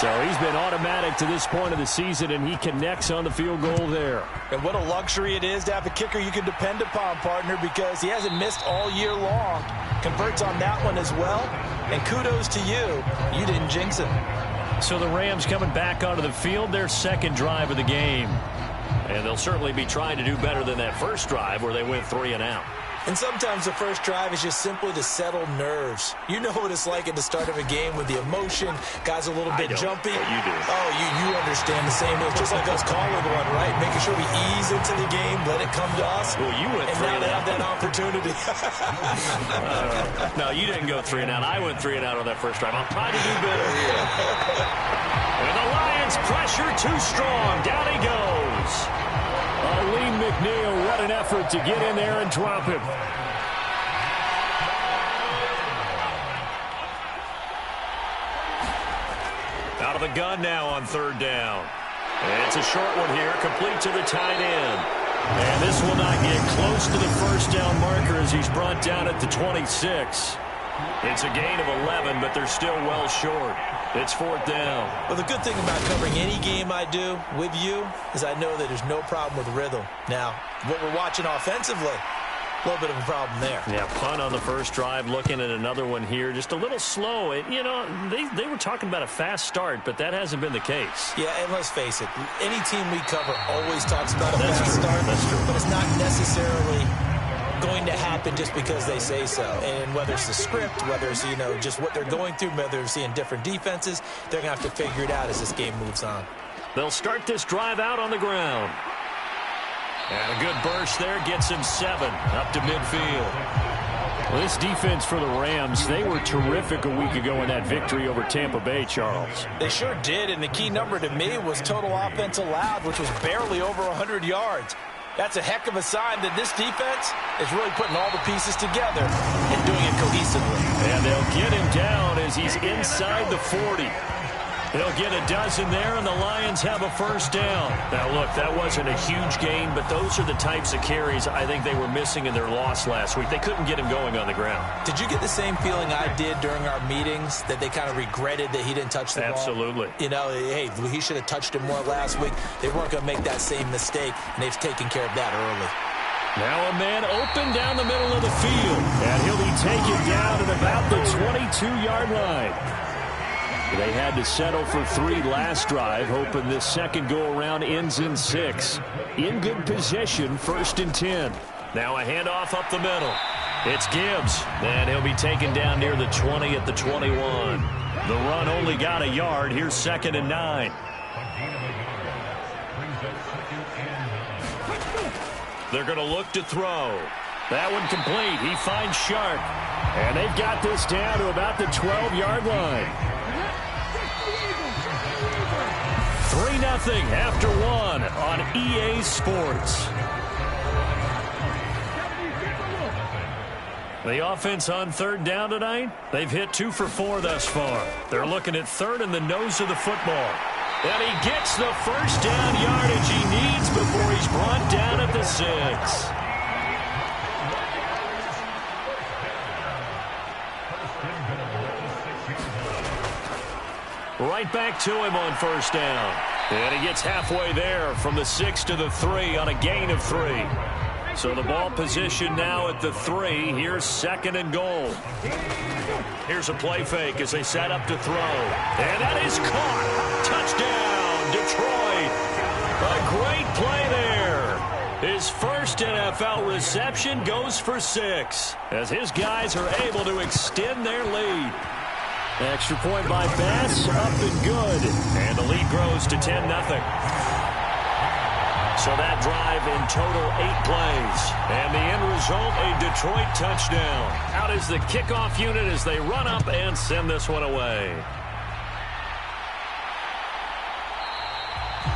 So he's been automatic to this point of the season, and he connects on the field goal there. And what a luxury it is to have a kicker you can depend upon, partner, because he hasn't missed all year long. Converts on that one as well. And kudos to you. You didn't jinx him. So the Rams coming back onto the field, their 2nd drive of the game. And they'll certainly be trying to do better than that first drive where they went 3 and out. And sometimes the first drive is just simply to settle nerves. You know what it's like at the start of a game with the emotion. Guys a little bit jumpy. But you do. Oh, you understand the same. It's just like us calling one, right? Making sure we ease into the game, let it come to us. Well, you went 3 and now they out. have that opportunity. No, you didn't go 3 and out. I went 3 and out on that first drive. I'll try to do better. And the Lions pressure too strong. Down he goes. Lee McNeil, what an effort to get in there and drop him. Out of the gun now on 3rd down. And it's a short one here, complete to the tight end. And this will not get close to the first down marker as he's brought down at the 26. It's a gain of 11, but they're still well short. It's 4th down. Well, the good thing about covering any game I do with you is I know that there's no problem with rhythm. Now, what we're watching offensively, a little bit of a problem there. Yeah, punt on the first drive, looking at another one here. Just a little slow. You know, they were talking about a fast start, but that hasn't been the case. Yeah, and let's face it, any team we cover always talks about a fast true. start. That's true. But it's not necessarily going to happen just because they say so. And whether it's the script, whether it's, just what they're going through, whether they're seeing different defenses, they're going to have to figure it out as this game moves on. They'll start this drive out on the ground. And a good burst there gets him 7 up to midfield. Well, this defense for the Rams, they were terrific a week ago in that victory over Tampa Bay, Charles. They sure did, and the key number to me was total offense allowed, which was barely over 100 yards. That's a heck of a sign that this defense is really putting all the pieces together and doing it cohesively. And they'll get him down as he's inside the 40. He'll get a dozen there, and the Lions have a first down. Now, look, that wasn't a huge gain, but those are the types of carries I think they were missing in their loss last week. They couldn't get him going on the ground. Did you get the same feeling I did during our meetings, that they kind of regretted that he didn't touch the ball? Absolutely. Hey, he should have touched it more last week. They weren't going to make that same mistake, and they've taken care of that early. Now a man open down the middle of the field, and he'll be taken down at about the 22-yard line. They had to settle for 3 last drive, hoping this second go-around ends in 6. In good position, 1st and 10. Now a handoff up the middle. It's Gibbs, and he'll be taken down near the 20 at the 21. The run only got a yard. Here's 2nd and 9. They're going to look to throw. That one complete. He finds Sharp. And they've got this down to about the 12-yard line. 3-0 after 1 on EA Sports. The offense on 3rd down tonight, they've hit 2 for 4 thus far. They're looking at 3rd and the nose of the football. And he gets the first down yardage he needs before he's brought down at the 6. Right back to him on 1st down. And he gets halfway there from the 6 to the 3 on a gain of 3. So the ball position now at the 3. Here's 2nd and goal. Here's a play fake as they set up to throw. And that is caught. Touchdown, Detroit. A great play there. His first NFL reception goes for 6 as his guys are able to extend their lead. Extra point by Bass, up and good. And the lead grows to 10-0. So that drive in total 8 plays. And the end result, a Detroit touchdown. Out is the kickoff unit as they run up and send this one away.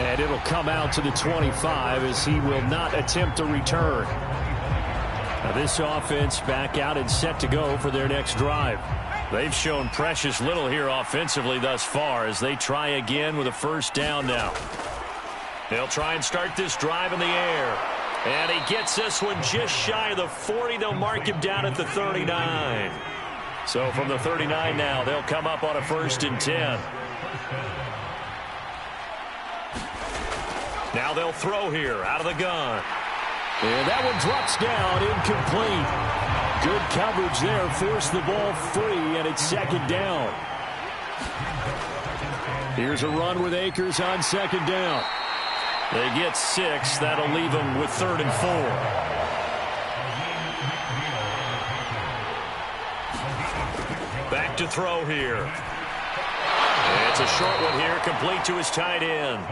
And it'll come out to the 25 as he will not attempt a return. Now this offense back out and set to go for their next drive. They've shown precious little here offensively thus far as they try again with a 1st down now. They'll try and start this drive in the air. And he gets this one just shy of the 40. They'll mark him down at the 39. So from the 39 now, they'll come up on a 1st and 10. Now they'll throw here out of the gun. And that one drops down, incomplete. Good coverage there, forced the ball free, and it's 2nd down. Here's a run with Akers on 2nd down. They get 6. That'll leave them with 3rd and 4. Back to throw here. It's a short one here, complete to his tight end.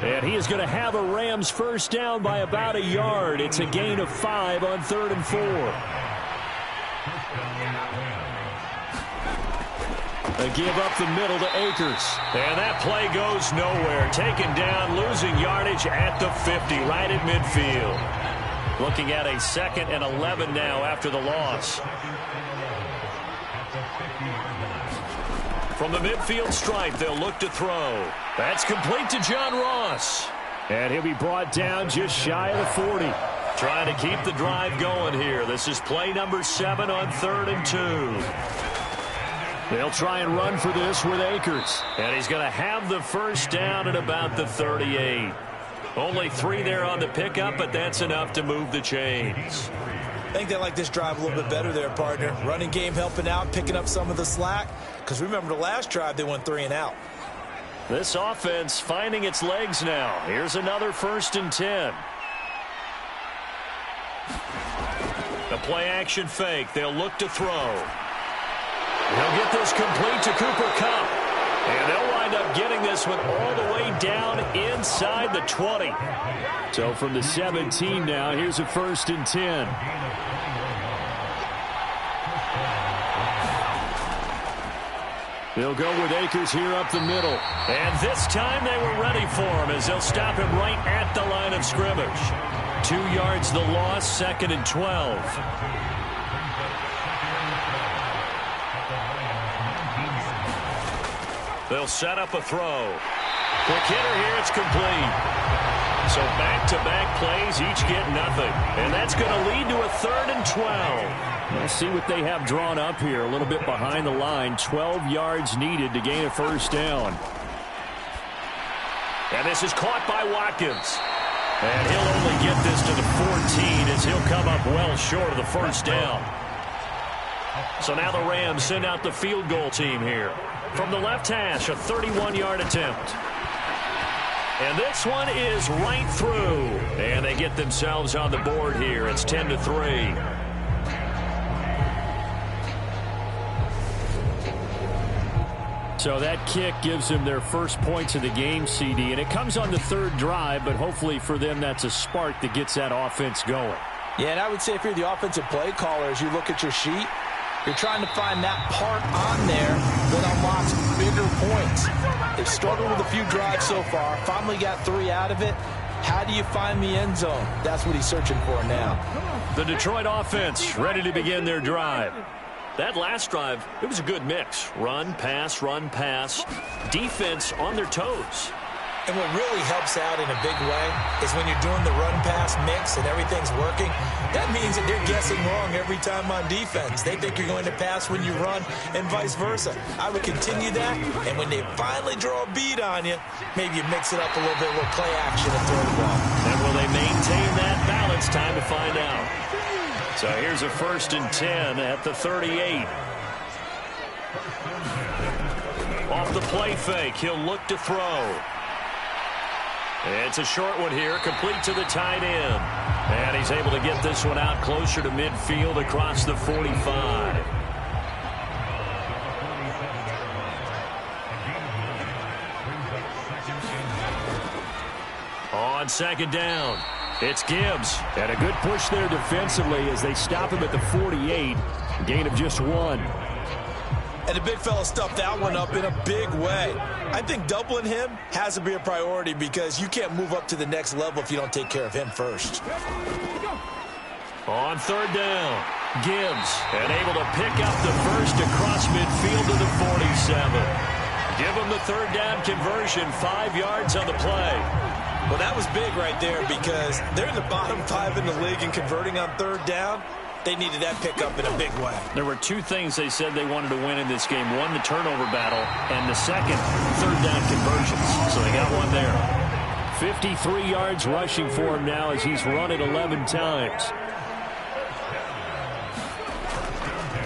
And he is going to have a Rams 1st down by about a yard. It's a gain of 5 on 3rd and 4. A give up the middle to Akers. And that play goes nowhere. Taken down, losing yardage at the 50, right at midfield. Looking at a 2nd and 11 now after the loss. From the midfield stripe, they'll look to throw. That's complete to John Ross. And he'll be brought down just shy of the 40. Trying to keep the drive going here. This is play number 7 on 3rd and 2. They'll try and run for this with Akers. And he's going to have the 1st down at about the 38. Only 3 there on the pickup, but that's enough to move the chains. I think they like this drive a little bit better there, partner. Running game helping out, picking up some of the slack. Because remember the last drive, they went 3 and out. This offense finding its legs now. Here's another 1st and 10. The play action fake. They'll look to throw. They'll get this complete to Cooper Kupp. And they'll wind up getting this one all the way down inside the 20. So from the 17 now, here's a 1st and 10. They'll go with Akers here up the middle. And this time they were ready for him as they'll stop him right at the line of scrimmage. 2 yards the loss, 2nd and 12. They'll set up a throw. Quick hitter here, it's complete. So back-to-back plays, each get nothing. And that's going to lead to a 3rd and 12. Let's see what they have drawn up here. A little bit behind the line. 12 yards needed to gain a 1st down. And this is caught by Watkins. And he'll only get this to the 14 as he'll come up well short of the 1st down. So now the Rams send out the field goal team here. From the left hash, a 31-yard attempt. And this one is right through. And they get themselves on the board here. It's 10-3. So that kick gives them their first points of the game, CD. And it comes on the third drive, but hopefully for them that's a spark that gets that offense going. Yeah, and I would say if you're the offensive play caller, as you look at your sheet, you're trying to find that part on there that unlocks bigger points. They've struggled with a few drives so far, finally got 3 out of it. How do you find the end zone? That's what he's searching for now. The Detroit offense ready to begin their drive. That last drive, it was a good mix. Run, pass, defense on their toes. And what really helps out in a big way is when you're doing the run-pass mix and everything's working, that means that they're guessing wrong every time on defense. They think you're going to pass when you run and vice versa. I would continue that, and when they finally draw a beat on you, maybe you mix it up a little bit, a little play action and throw the ball. And will they maintain that balance? Time to find out. So here's a 1st and 10 at the 38. Off the play fake, he'll look to throw. It's a short one here, complete to the tight end. And he's able to get this one out closer to midfield across the 45. On 2nd down, it's Gibbs. And a good push there defensively as they stop him at the 48. Gain of just 1. And the big fella stuffed that one up in a big way. I think doubling him has to be a priority because you can't move up to the next level if you don't take care of him first. On 3rd down, Gibbs, and able to pick up the first across midfield to the 47. Give him the 3rd down conversion, 5 yards on the play. Well, that was big right there because they're in the bottom 5 in the league in converting on 3rd down. They needed that pickup in a big way. There were 2 things they said they wanted to win in this game. One, the turnover battle, and the second, 3rd down conversions. So they got one there. 53 yards rushing for him now as he's run it 11 times.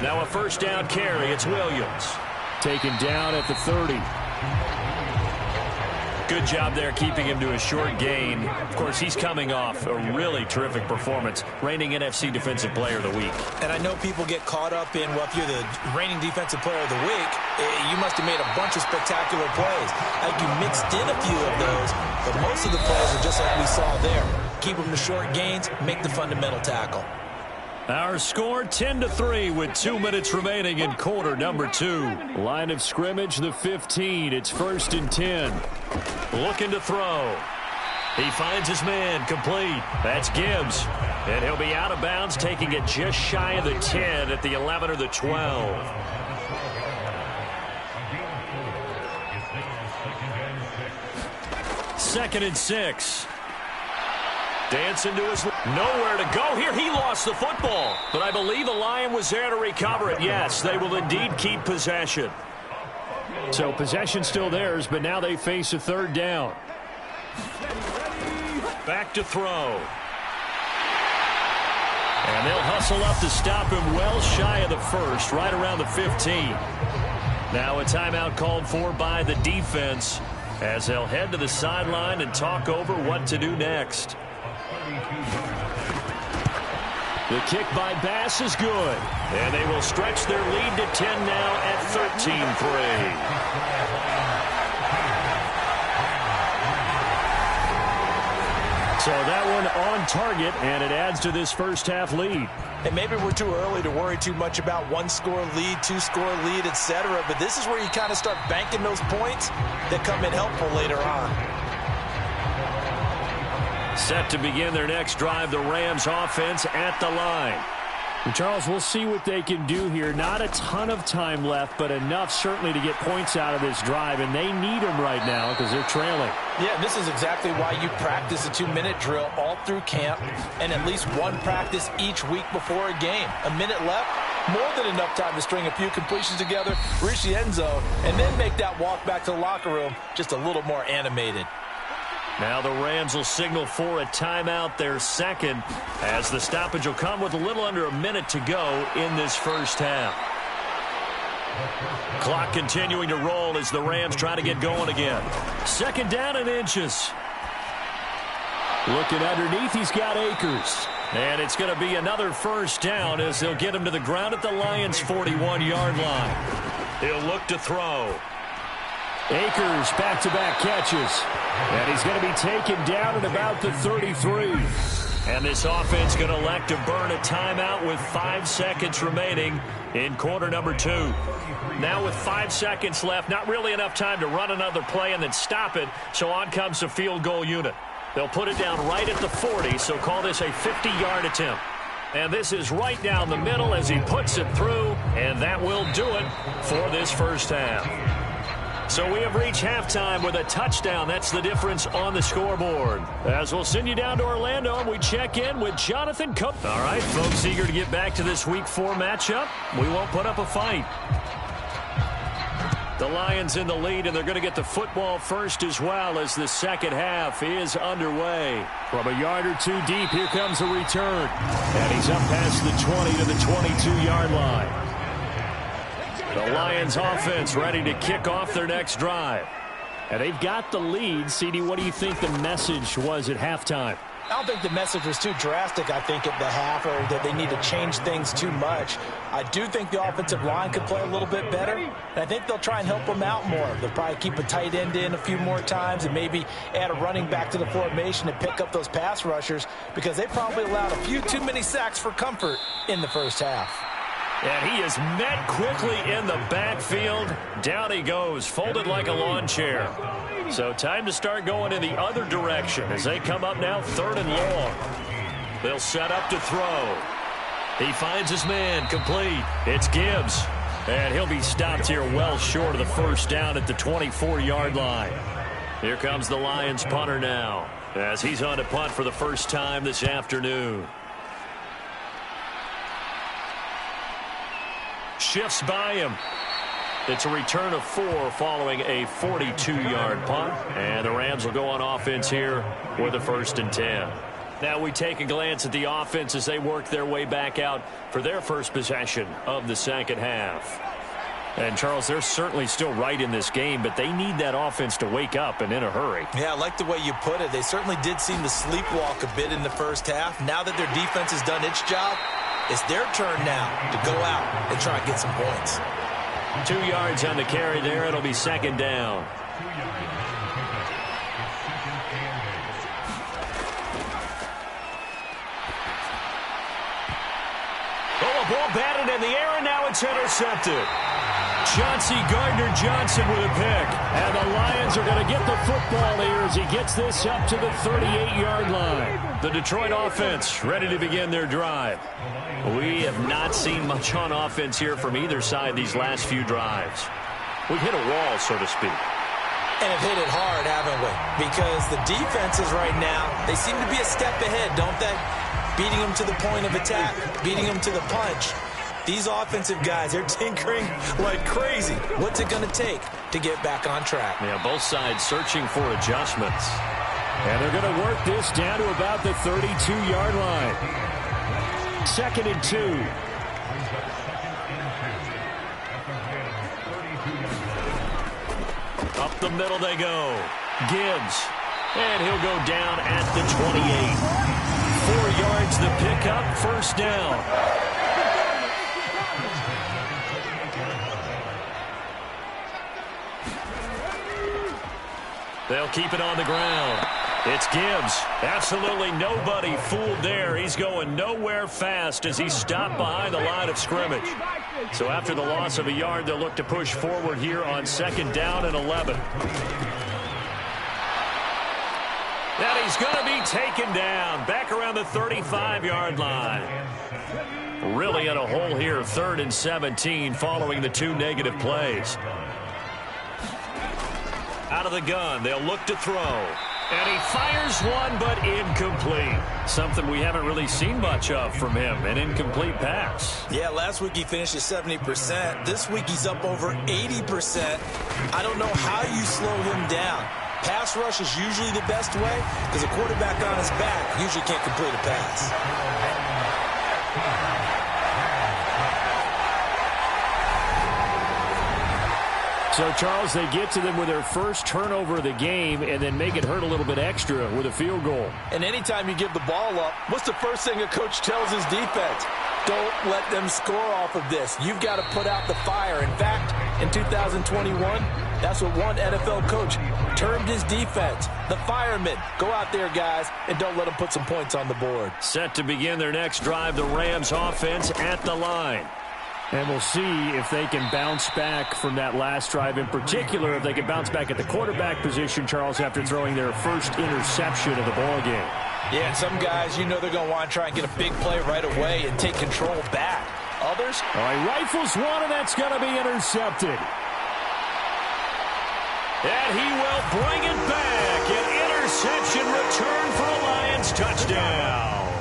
Now a 1st down carry. It's Williams. Taken down at the 30. Good job there keeping him to a short gain. Of course, he's coming off a really terrific performance, reigning NFC Defensive Player of the Week. And I know people get caught up in, well, if you're the reigning Defensive Player of the Week, you must have made a bunch of spectacular plays. Like you mixed in a few of those, but most of the plays are just like we saw there. Keep them to short gains, make the fundamental tackle. Our score 10-3 with 2 minutes remaining in quarter number 2. Line of scrimmage, the 15. It's 1st and 10. Looking to throw. He finds his man, complete. That's Gibbs. And he'll be out of bounds, taking it just shy of the 10 at the 11 or the 12. Second and 6. Dancing to his... Nowhere to go here. He lost the football. But I believe the Lion was there to recover it. Yes, they will indeed keep possession. So possession still theirs, but now they face a 3rd down. Back to throw. And they'll hustle up to stop him well shy of the 1st, right around the 15. Now a timeout called for by the defense as they'll head to the sideline and talk over what to do next. The kick by Bass is good. And they will stretch their lead to 10 now at 13-3. So that one on target, and it adds to this first half lead. And maybe we're too early to worry too much about 1-score lead, 2-score lead, etc. But this is where you kind of start banking those points that come in helpful later on. Set to begin their next drive, the Rams offense at the line. And Charles, we'll see what they can do here. Not a ton of time left, but enough certainly to get points out of this drive, and they need them right now because they're trailing. Yeah, this is exactly why you practice a 2-minute drill all through camp and at least one practice each week before a game. A minute left, more than enough time to string a few completions together, reach the end zone, and then make that walk back to the locker room just a little more animated. Now the Rams will signal for a timeout, their second, as the stoppage will come with a little under a minute to go in this first half. Clock continuing to roll as the Rams try to get going again. 2nd down and inches. Looking underneath, he's got Akers. And it's going to be another first down as they'll get him to the ground at the Lions' 41-yard line. He'll look to throw. Akers back-to-back catches. And he's going to be taken down at about the 33. And this offense going to elect to burn a timeout with 5 seconds remaining in quarter number 2. Now with 5 seconds left, not really enough time to run another play and then stop it, so on comes the field goal unit. They'll put it down right at the 40, so call this a 50-yard attempt. And this is right down the middle as he puts it through, and that will do it for this first half. So we have reached halftime with a touchdown. That's the difference on the scoreboard. As we'll send you down to Orlando, and we check in with Jonathan Cook. All right, folks, eager to get back to this Week 4 matchup. We won't put up a fight. The Lions in the lead, and they're going to get the football first as well as the second half is underway. From a yard or two deep, here comes a return. And he's up past the 20 to the 22-yard line. The Lions offense ready to kick off their next drive. And they've got the lead. CD, what do you think the message was at halftime? I don't think the message was too drastic, I think, at the half, or that they need to change things too much. I do think the offensive line could play a little bit better, and I think they'll try and help them out more. They'll probably keep a tight end in a few more times and maybe add a running back to the formation and pick up those pass rushers, because they probably allowed a few too many sacks for comfort in the first half. And he is met quickly in the backfield. Down he goes, folded like a lawn chair. So time to start going in the other direction as they come up now 3rd and long. They'll set up to throw. He finds his man, complete. It's Gibbs. And he'll be stopped here well short of the first down at the 24-yard line. Here comes the Lions punter now as he's on to punt for the first time this afternoon. Shifts by him. It's a return of 4 following a 42-yard punt. And the Rams will go on offense here with a 1st and 10. Now we take a glance at the offense as they work their way back out for their first possession of the second half. And, Charles, they're certainly still right in this game, but they need that offense to wake up and in a hurry. Yeah, I like the way you put it. They certainly did seem to sleepwalk a bit in the first half. Now that their defense has done its job, it's their turn now to go out and try and get some points. 2 yards on the carry there. It'll be 2nd down. Oh, a ball batted in the air, and now it's intercepted. Chauncey Gardner-Johnson with a pick. And the Lions are going to get the football here as he gets this up to the 38-yard line. The Detroit offense ready to begin their drive. We have not seen much on offense here from either side these last few drives. We've hit a wall, so to speak. And have hit it hard, haven't we? Because the defenses right now, they seem to be a step ahead, don't they? Beating them to the point of attack, beating them to the punch. These offensive guys, they're tinkering like crazy. What's it going to take to get back on track? Yeah, both sides searching for adjustments. And they're going to work this down to about the 32-yard line. 2nd and 2. Up the middle they go. Gibbs. And he'll go down at the 28. 4 yards the pickup, 1st down. They'll keep it on the ground. It's Gibbs. Absolutely nobody fooled there. He's going nowhere fast as he's stopped behind the line of scrimmage. So after the loss of a yard, they'll look to push forward here on 2nd down and 11. And he's going to be taken down back around the 35-yard line. Really in a hole here, 3rd and 17 following the 2 negative plays. Out of the gun, they'll look to throw. And he fires one, but incomplete. Something we haven't really seen much of from him, an incomplete pass. Yeah, last week he finished at 70%. This week he's up over 80%. I don't know how you slow him down. Pass rush is usually the best way because a quarterback on his back usually can't complete a pass. So, Charles, they get to them with their first turnover of the game and then make it hurt a little bit extra with a field goal. And anytime you give the ball up, what's the first thing a coach tells his defense? Don't let them score off of this. You've got to put out the fire. In fact, in 2021, that's what one NFL coach termed his defense, the firemen. Go out there, guys, and don't let them put some points on the board. Set to begin their next drive, the Rams offense at the line. And we'll see if they can bounce back from that last drive. In particular, if they can bounce back at the quarterback position, Charles, after throwing their first interception of the ballgame. Yeah, and some guys, you know they're going to want to try and get a big play right away and take control back. Others? All right, rifles one, and that's going to be intercepted. And he will bring it back. An interception return for a Lions touchdown.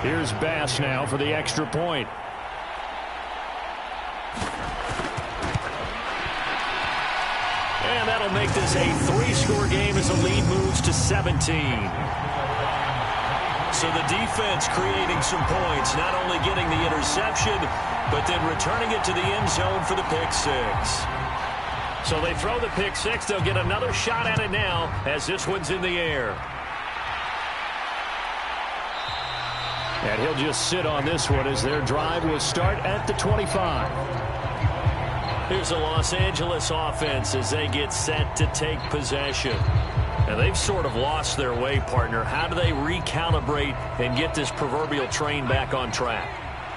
Here's Bass now for the extra point. And that'll make this a 3-score game as the lead moves to 17. So the defense creating some points, not only getting the interception, but then returning it to the end zone for the pick six. So they throw the pick six. They'll get another shot at it now as this one's in the air. And he'll just sit on this one as their drive will start at the 25. Here's the Los Angeles offense as they get set to take possession. And they've sort of lost their way, partner. How do they recalibrate and get this proverbial train back on track?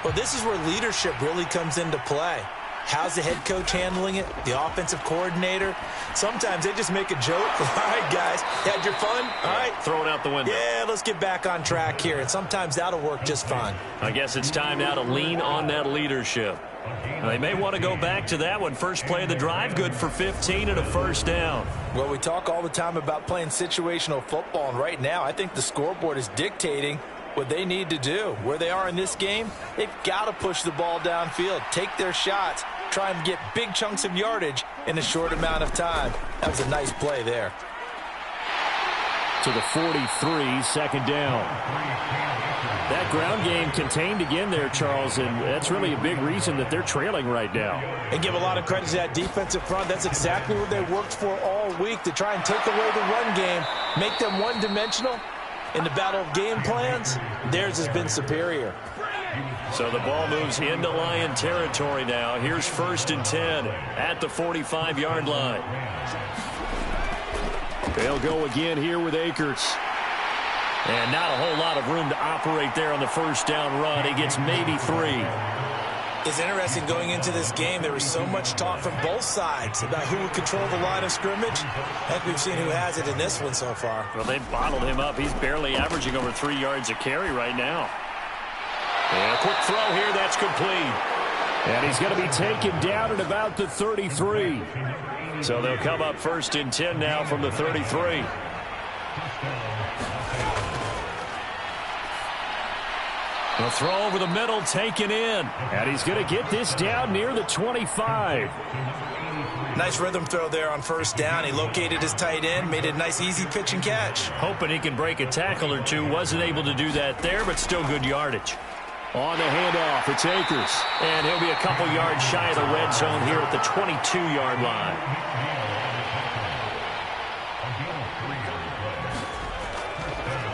Well, this is where leadership really comes into play. How's the head coach handling it? The offensive coordinator? Sometimes they just make a joke. All right, guys, had your fun? All right. Throw it out the window. Yeah, let's get back on track here. And sometimes that'll work just fine. I guess it's time now to lean on that leadership. They may want to go back to that one. First play of the drive, good for 15 and a first down. Well, we talk all the time about playing situational football, and right now I think the scoreboard is dictating what they need to do. Where they are in this game, they've got to push the ball downfield, take their shots, try and get big chunks of yardage in a short amount of time. That was a nice play there. To the 43, second down. That ground game contained again there, Charles, and that's really a big reason that they're trailing right now. And give a lot of credit to that defensive front. That's exactly what they worked for all week, to try and take away the run game, make them one-dimensional. In the battle of game plans, theirs has been superior. So the ball moves into Lion territory now. Here's 1st and 10 at the 45-yard line. They'll go again here with Akers. And not a whole lot of room to operate there on the first down run. He gets maybe 3. It's interesting going into this game. There was so much talk from both sides about who would control the line of scrimmage. I think we've seen who has it in this one so far. Well, they bottled him up. He's barely averaging over 3 yards a carry right now. And a quick throw here. That's complete. And he's going to be taken down at about the 33. So they'll come up 1st and 10 now from the 33. The throw over the middle, taken in. And he's going to get this down near the 25. Nice rhythm throw there on 1st down. He located his tight end, made a nice easy pitch and catch. Hoping he can break a tackle or two. Wasn't able to do that there, but still good yardage. On the handoff, it's Akers. And he'll be a couple yards shy of the red zone here at the 22-yard line.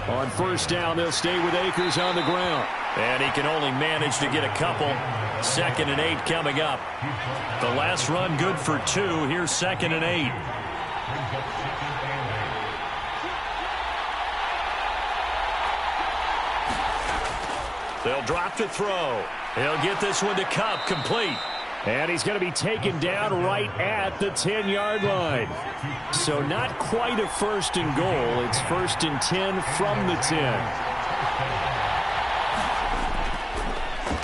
On 1st down, they'll stay with Akers on the ground. And he can only manage to get a couple. 2nd and 8 coming up. The last run good for 2. Here's 2nd and 8. They'll drop to throw. He'll get this one to Kupp, complete. And he's going to be taken down right at the 10-yard line. So not quite a 1st and goal. It's 1st and 10 from the 10.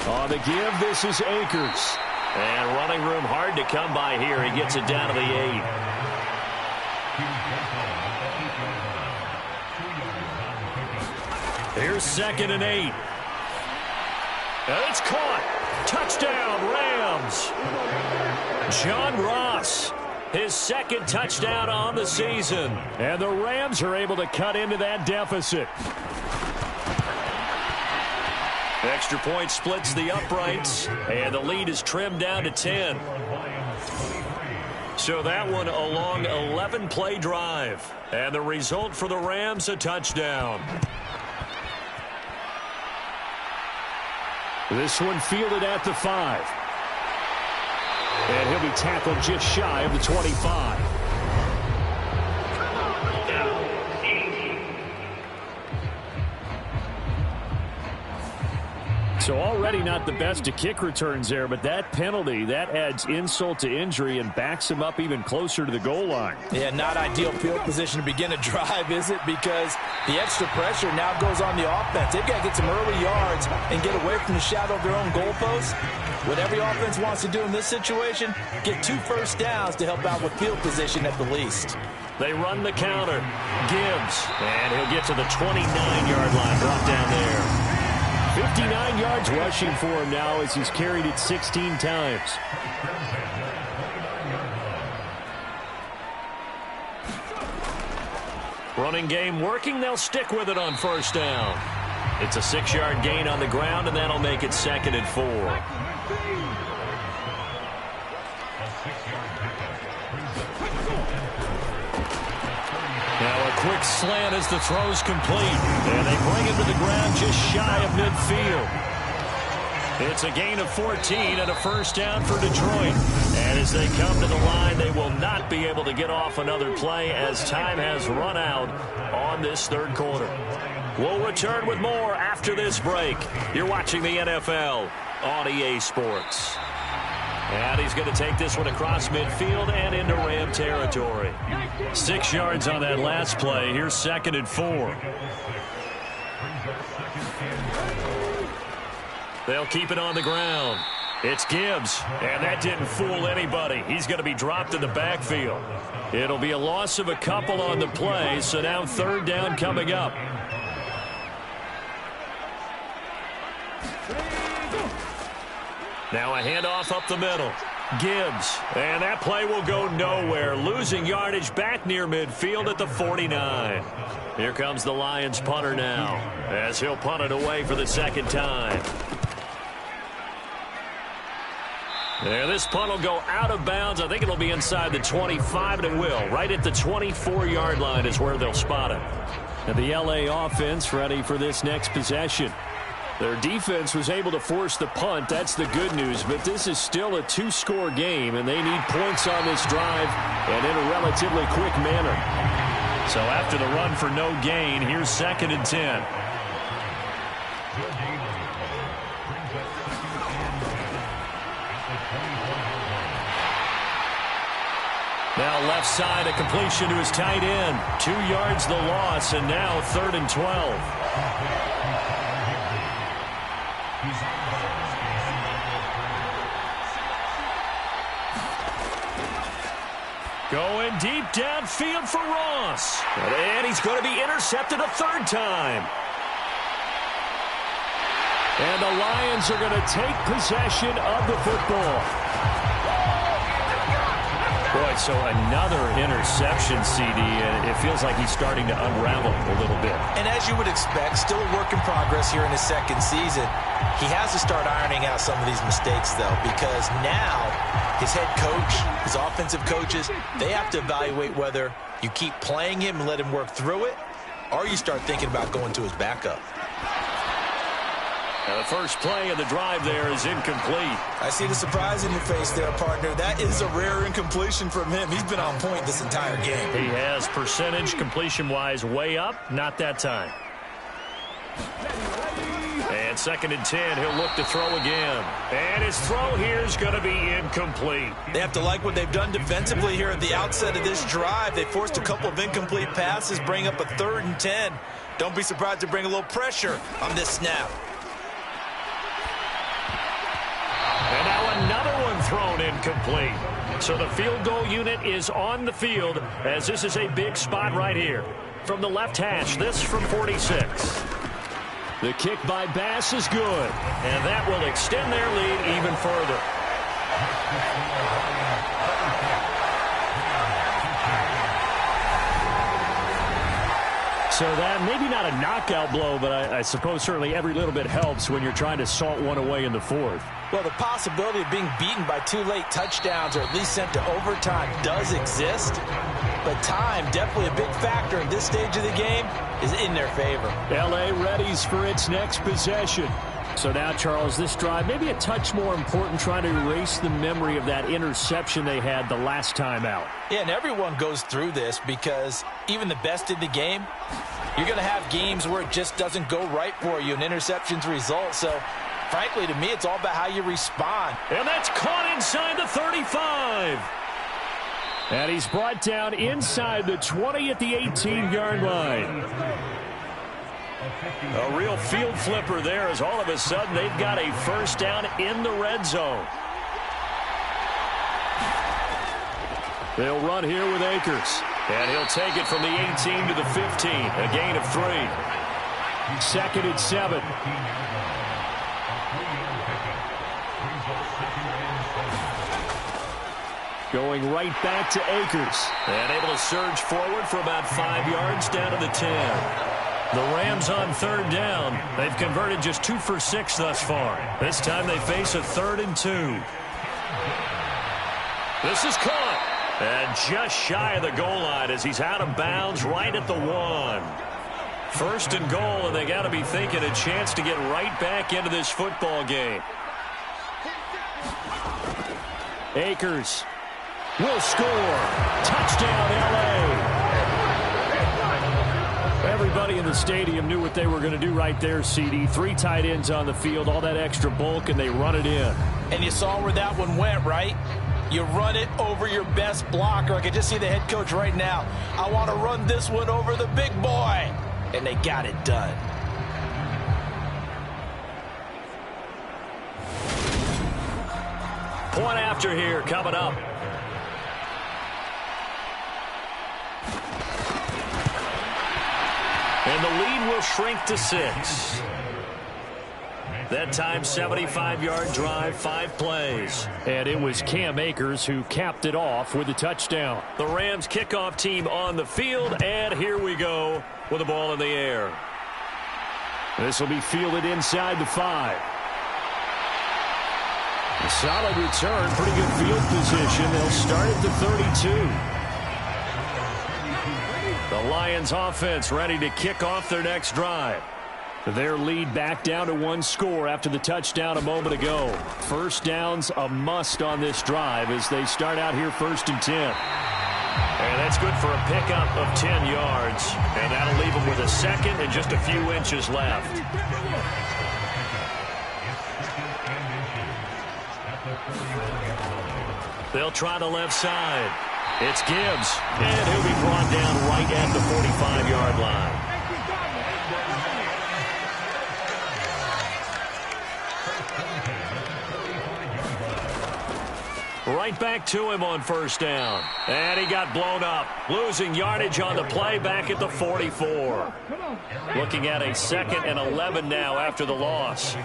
On the give, this is Akers. And running room hard to come by here. He gets it down to the 8. Here's 2nd and 8. And it's caught. Touchdown, Rams. John Ross, his 2nd touchdown on the season. And the Rams are able to cut into that deficit. Extra point splits the uprights, and the lead is trimmed down to 10. So that one a long 11-play drive. And the result for the Rams, a touchdown. This one fielded at the 5. And he'll be tackled just shy of the 25. So already not the best to kick returns there, but that penalty, that adds insult to injury and backs him up even closer to the goal line. Yeah, not ideal field position to begin a drive, is it? Because the extra pressure now goes on the offense. They've got to get some early yards and get away from the shadow of their own goalposts. What every offense wants to do in this situation, get 2 first downs to help out with field position at the least. They run the counter. Gibbs, and he'll get to the 29-yard line, brought down there. 59 yards rushing for him now as he's carried it 16 times. Running game working. They'll stick with it on first down. It's a 6-yard gain on the ground, and that'll make it 2nd and 4. Now a quick slant as the throw's complete. And they bring him to the ground just shy of midfield. It's a gain of 14 and a first down for Detroit. And as they come to the line, they will not be able to get off another play as time has run out on this third quarter. We'll return with more after this break. You're watching the NFL on EA Sports. And he's going to take this one across midfield and into Ram territory. 6 yards on that last play. Here's 2nd and 4. They'll keep it on the ground. It's Gibbs, and that didn't fool anybody. He's going to be dropped in the backfield. It'll be a loss of a couple on the play, so now 3rd down coming up. Now a handoff up the middle. Gibbs, and that play will go nowhere. Losing yardage back near midfield at the 49. Here comes the Lions punter now as he'll punt it away for the 2nd time. There, this punt will go out of bounds. I think it'll be inside the 25, and it will. Right at the 24-yard line is where they'll spot it. And the LA offense ready for this next possession. Their defense was able to force the punt. That's the good news. But this is still a 2-score game, and they need points on this drive and in a relatively quick manner. So after the run for no gain, here's 2nd and 10. Now left side, a completion to his tight end. 2 yards the loss, and now 3rd and 12. Going deep downfield for Ross. And he's going to be intercepted a 3rd time. And the Lions are going to take possession of the football. Boy, so another interception, CD, and it feels like he's starting to unravel a little bit. And as you would expect, still a work in progress here in his 2nd season. He has to start ironing out some of these mistakes, though, because now his head coach, his offensive coaches, they have to evaluate whether you keep playing him and let him work through it, or you start thinking about going to his backup. Now the first play of the drive there is incomplete. I see the surprise in your face there, partner. That is a rare incompletion from him. He's been on point this entire game. He has percentage completion-wise way up, not that time. And 2nd and 10, he'll look to throw again. And his throw here is going to be incomplete. They have to like what they've done defensively here at the outset of this drive. They forced a couple of incomplete passes, bring up a 3rd and 10. Don't be surprised to bring a little pressure on this snap. And now another one thrown incomplete. So the field goal unit is on the field as this is a big spot right here. From the left hash, this from 46. The kick by Bass is good. And that will extend their lead even further. So that, maybe not a knockout blow, but I suppose certainly every little bit helps when you're trying to salt one away in the fourth. Well, the possibility of being beaten by 2 late touchdowns or at least sent to overtime does exist. But time, definitely a big factor in this stage of the game, is in their favor. L.A. readies for its next possession. So now, Charles, this drive maybe a touch more important, trying to erase the memory of that interception they had the last time out. Yeah, and everyone goes through this because even the best in the game, you're going to have games where it just doesn't go right for you and interceptions result. So, frankly, to me, it's all about how you respond. And that's caught inside the 35. And he's brought down inside the 20 at the 18-yard line. A real field flipper there, as all of a sudden they've got a first down in the red zone. They'll run here with Akers. And he'll take it from the 18 to the 15. A gain of 3. 2nd and 7. Going right back to Akers. And able to surge forward for about 5 yards down to the 10. The Rams on 3rd down. They've converted just 2 for 6 thus far. This time they face a 3rd and 2. This is caught. And just shy of the goal line as he's out of bounds right at the 1. 1st and goal, and they got to be thinking a chance to get right back into this football game. Akers will score. Touchdown, L.A. Everybody in the stadium knew what they were going to do right there, CD. 3 tight ends on the field, all that extra bulk, and they run it in. And you saw where that one went, right? You run it over your best blocker. I can just see the head coach right now. I want to run this one over the big boy. And they got it done. Point after here coming up. And the lead will shrink to 6. That time, 75-yard drive, 5 plays. And it was Cam Akers who capped it off with a touchdown. The Rams kickoff team on the field, and here we go with the ball in the air. This will be fielded inside the 5. A solid return, pretty good field position. They'll start at the 32. The Lions offense ready to kick off their next drive. Their lead back down to 1 score after the touchdown a moment ago. First down's a must on this drive as they start out here 1st and 10. And that's good for a pickup of 10 yards. And that'll leave them with a 2nd and just a few inches left. They'll try the left side. It's Gibbs, and he'll be brought down right at the 45-yard line. Right back to him on 1st down. And he got blown up, losing yardage on the play back at the 44. Looking at a 2nd and 11 now after the loss.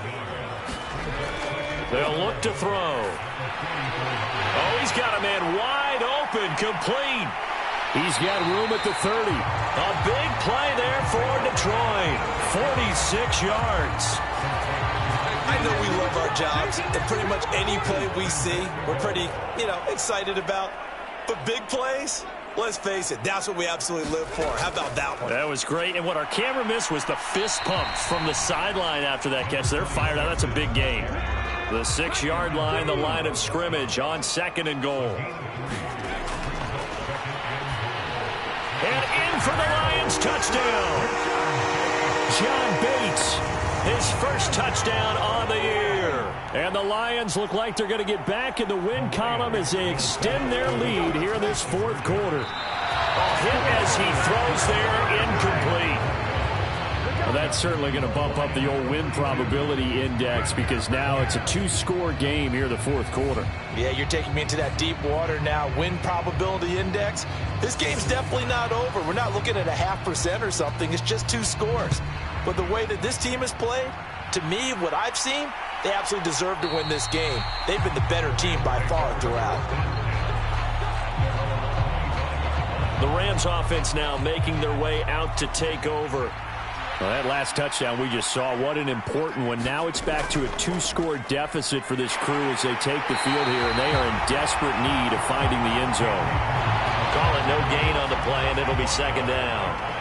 They'll look to throw. Oh, he's got a man wide open, complete. He's got room at the 30. A big play there for Detroit. 46 yards. I know we love our jobs, and pretty much any play we see, we're pretty, excited about. But big plays, let's face it, that's what we absolutely live for. How about that one? That was great, and what our camera missed was the fist pumps from the sideline after that catch. They're fired out. That's a big gain. The 6-yard line, the line of scrimmage on 2nd and goal. And in for the Lions, touchdown. John Bates, his first touchdown on the year. And the Lions look like they're going to get back in the win column as they extend their lead here in this 4th quarter. A hit as he throws there, incomplete. Well, that's certainly going to bump up the old win probability index because now it's a 2-score game here in the 4th quarter. Yeah, you're taking me into that deep water now. Win probability index. This game's definitely not over. We're not looking at a 0.5% or something. It's just 2 scores. But the way that this team has played, to me, what I've seen, they absolutely deserve to win this game. They've been the better team by far throughout. The Rams offense now making their way out to take over. Well, that last touchdown we just saw, what an important one. Now it's back to a 2-score deficit for this crew as they take the field here, and they are in desperate need of finding the end zone. Call it no gain on the play, and it'll be second down.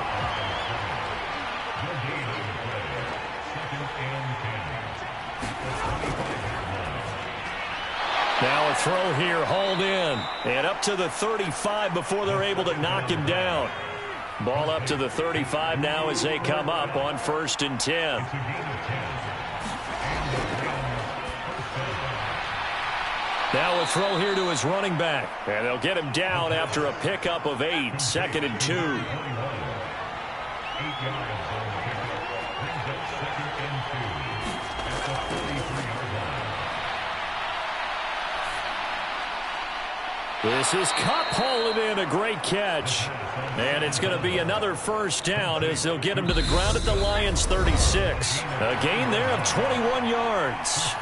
Now a throw here, hauled in. And up to the 35 before they're able to knock him down. Ball up to the 35 now as they come up on 1st and 10. Now a throw here to his running back. And they'll get him down after a pickup of 8, 2nd and 2. This is Kupp hauling in a great catch. And it's going to be another first down as they'll get him to the ground at the Lions' 36. A gain there of 21 yards.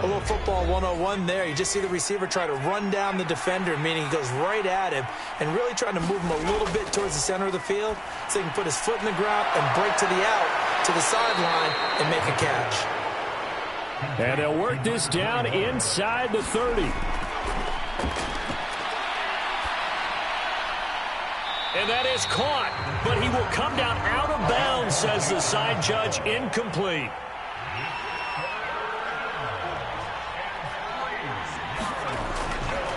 A little football 101 there. You just see the receiver try to run down the defender, meaning he goes right at him and really trying to move him a little bit towards the center of the field so he can put his foot in the ground and break to the out, to the sideline, and make a catch. And they'll work this down inside the 30. And that is caught, but he will come down out of bounds, says the side judge, incomplete.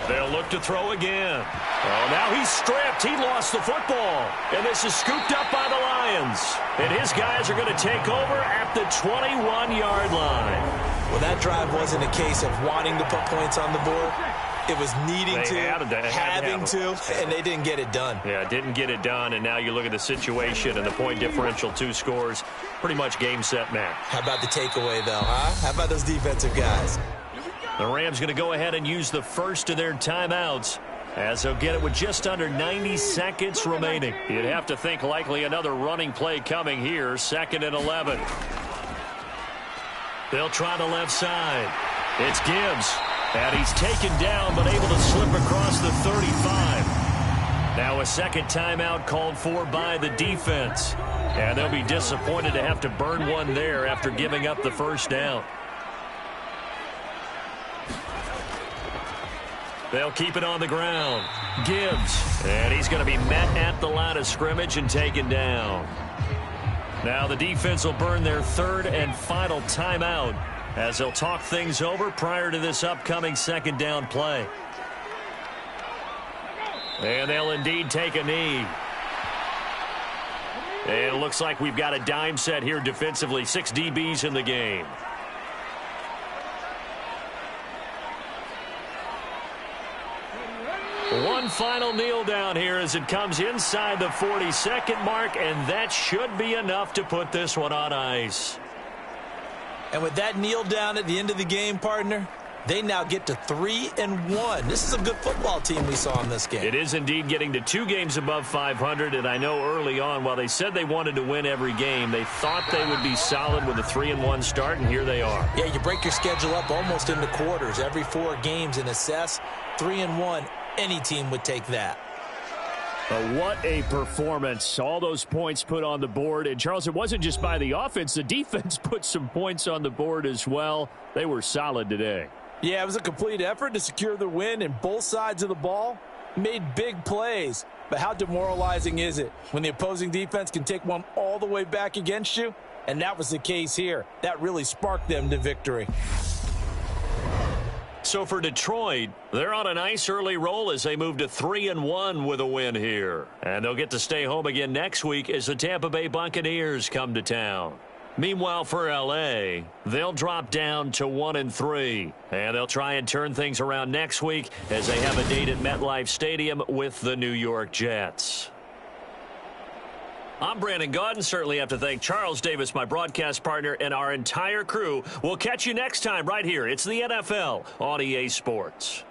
They'll look to throw again. Oh, now he's stripped. He lost the football. And this is scooped up by the Lions. And his guys are going to take over at the 21-yard line. Well, that drive wasn't a case of wanting to put points on the board. It was needing to, having to, and they didn't get it done. Yeah, didn't get it done, and now you look at the situation and the point differential, 2 scores, pretty much game, set, match. How about the takeaway, though, huh? How about those defensive guys? The Rams going to go ahead and use the first of their timeouts as they'll get it with just under 90 seconds remaining. You'd have to think likely another running play coming here, 2nd and 11. They'll try the left side. It's Gibbs. And he's taken down, but able to slip across the 35. Now a second timeout called for by the defense. And they'll be disappointed to have to burn one there after giving up the first down. They'll keep it on the ground. Gibbs. And he's going to be met at the line of scrimmage and taken down. Now the defense will burn their 3rd and final timeout as they'll talk things over prior to this upcoming 2nd down play. And they'll indeed take a knee. And it looks like we've got a dime set here defensively. 6 DBs in the game. One final kneel down here as it comes inside the 40-second mark, and that should be enough to put this one on ice. And with that kneel down at the end of the game, partner, they now get to 3-1. This is a good football team we saw in this game. It is indeed getting to 2 games above 500, and I know early on, while they said they wanted to win every game, they thought they would be solid with a 3-1 start, and here they are. Yeah, you break your schedule up almost into quarters, every 4 games, and assess 3-1. Any team would take that. What a performance. All those points put on the board. And, Charles, it wasn't just by the offense. The defense put some points on the board as well. They were solid today. Yeah, it was a complete effort to secure the win, and both sides of the ball made big plays. But how demoralizing is it when the opposing defense can take one all the way back against you? And that was the case here. That really sparked them to victory. So for Detroit, they're on a nice early roll as they move to 3-1 with a win here. And they'll get to stay home again next week as the Tampa Bay Buccaneers come to town. Meanwhile, for L.A., they'll drop down to 1-3. And they'll try and turn things around next week as they have a date at MetLife Stadium with the New York Jets. I'm Brandon Gaudin. Certainly have to thank Charles Davis, my broadcast partner, and our entire crew. We'll catch you next time right here. It's the NFL on EA Sports.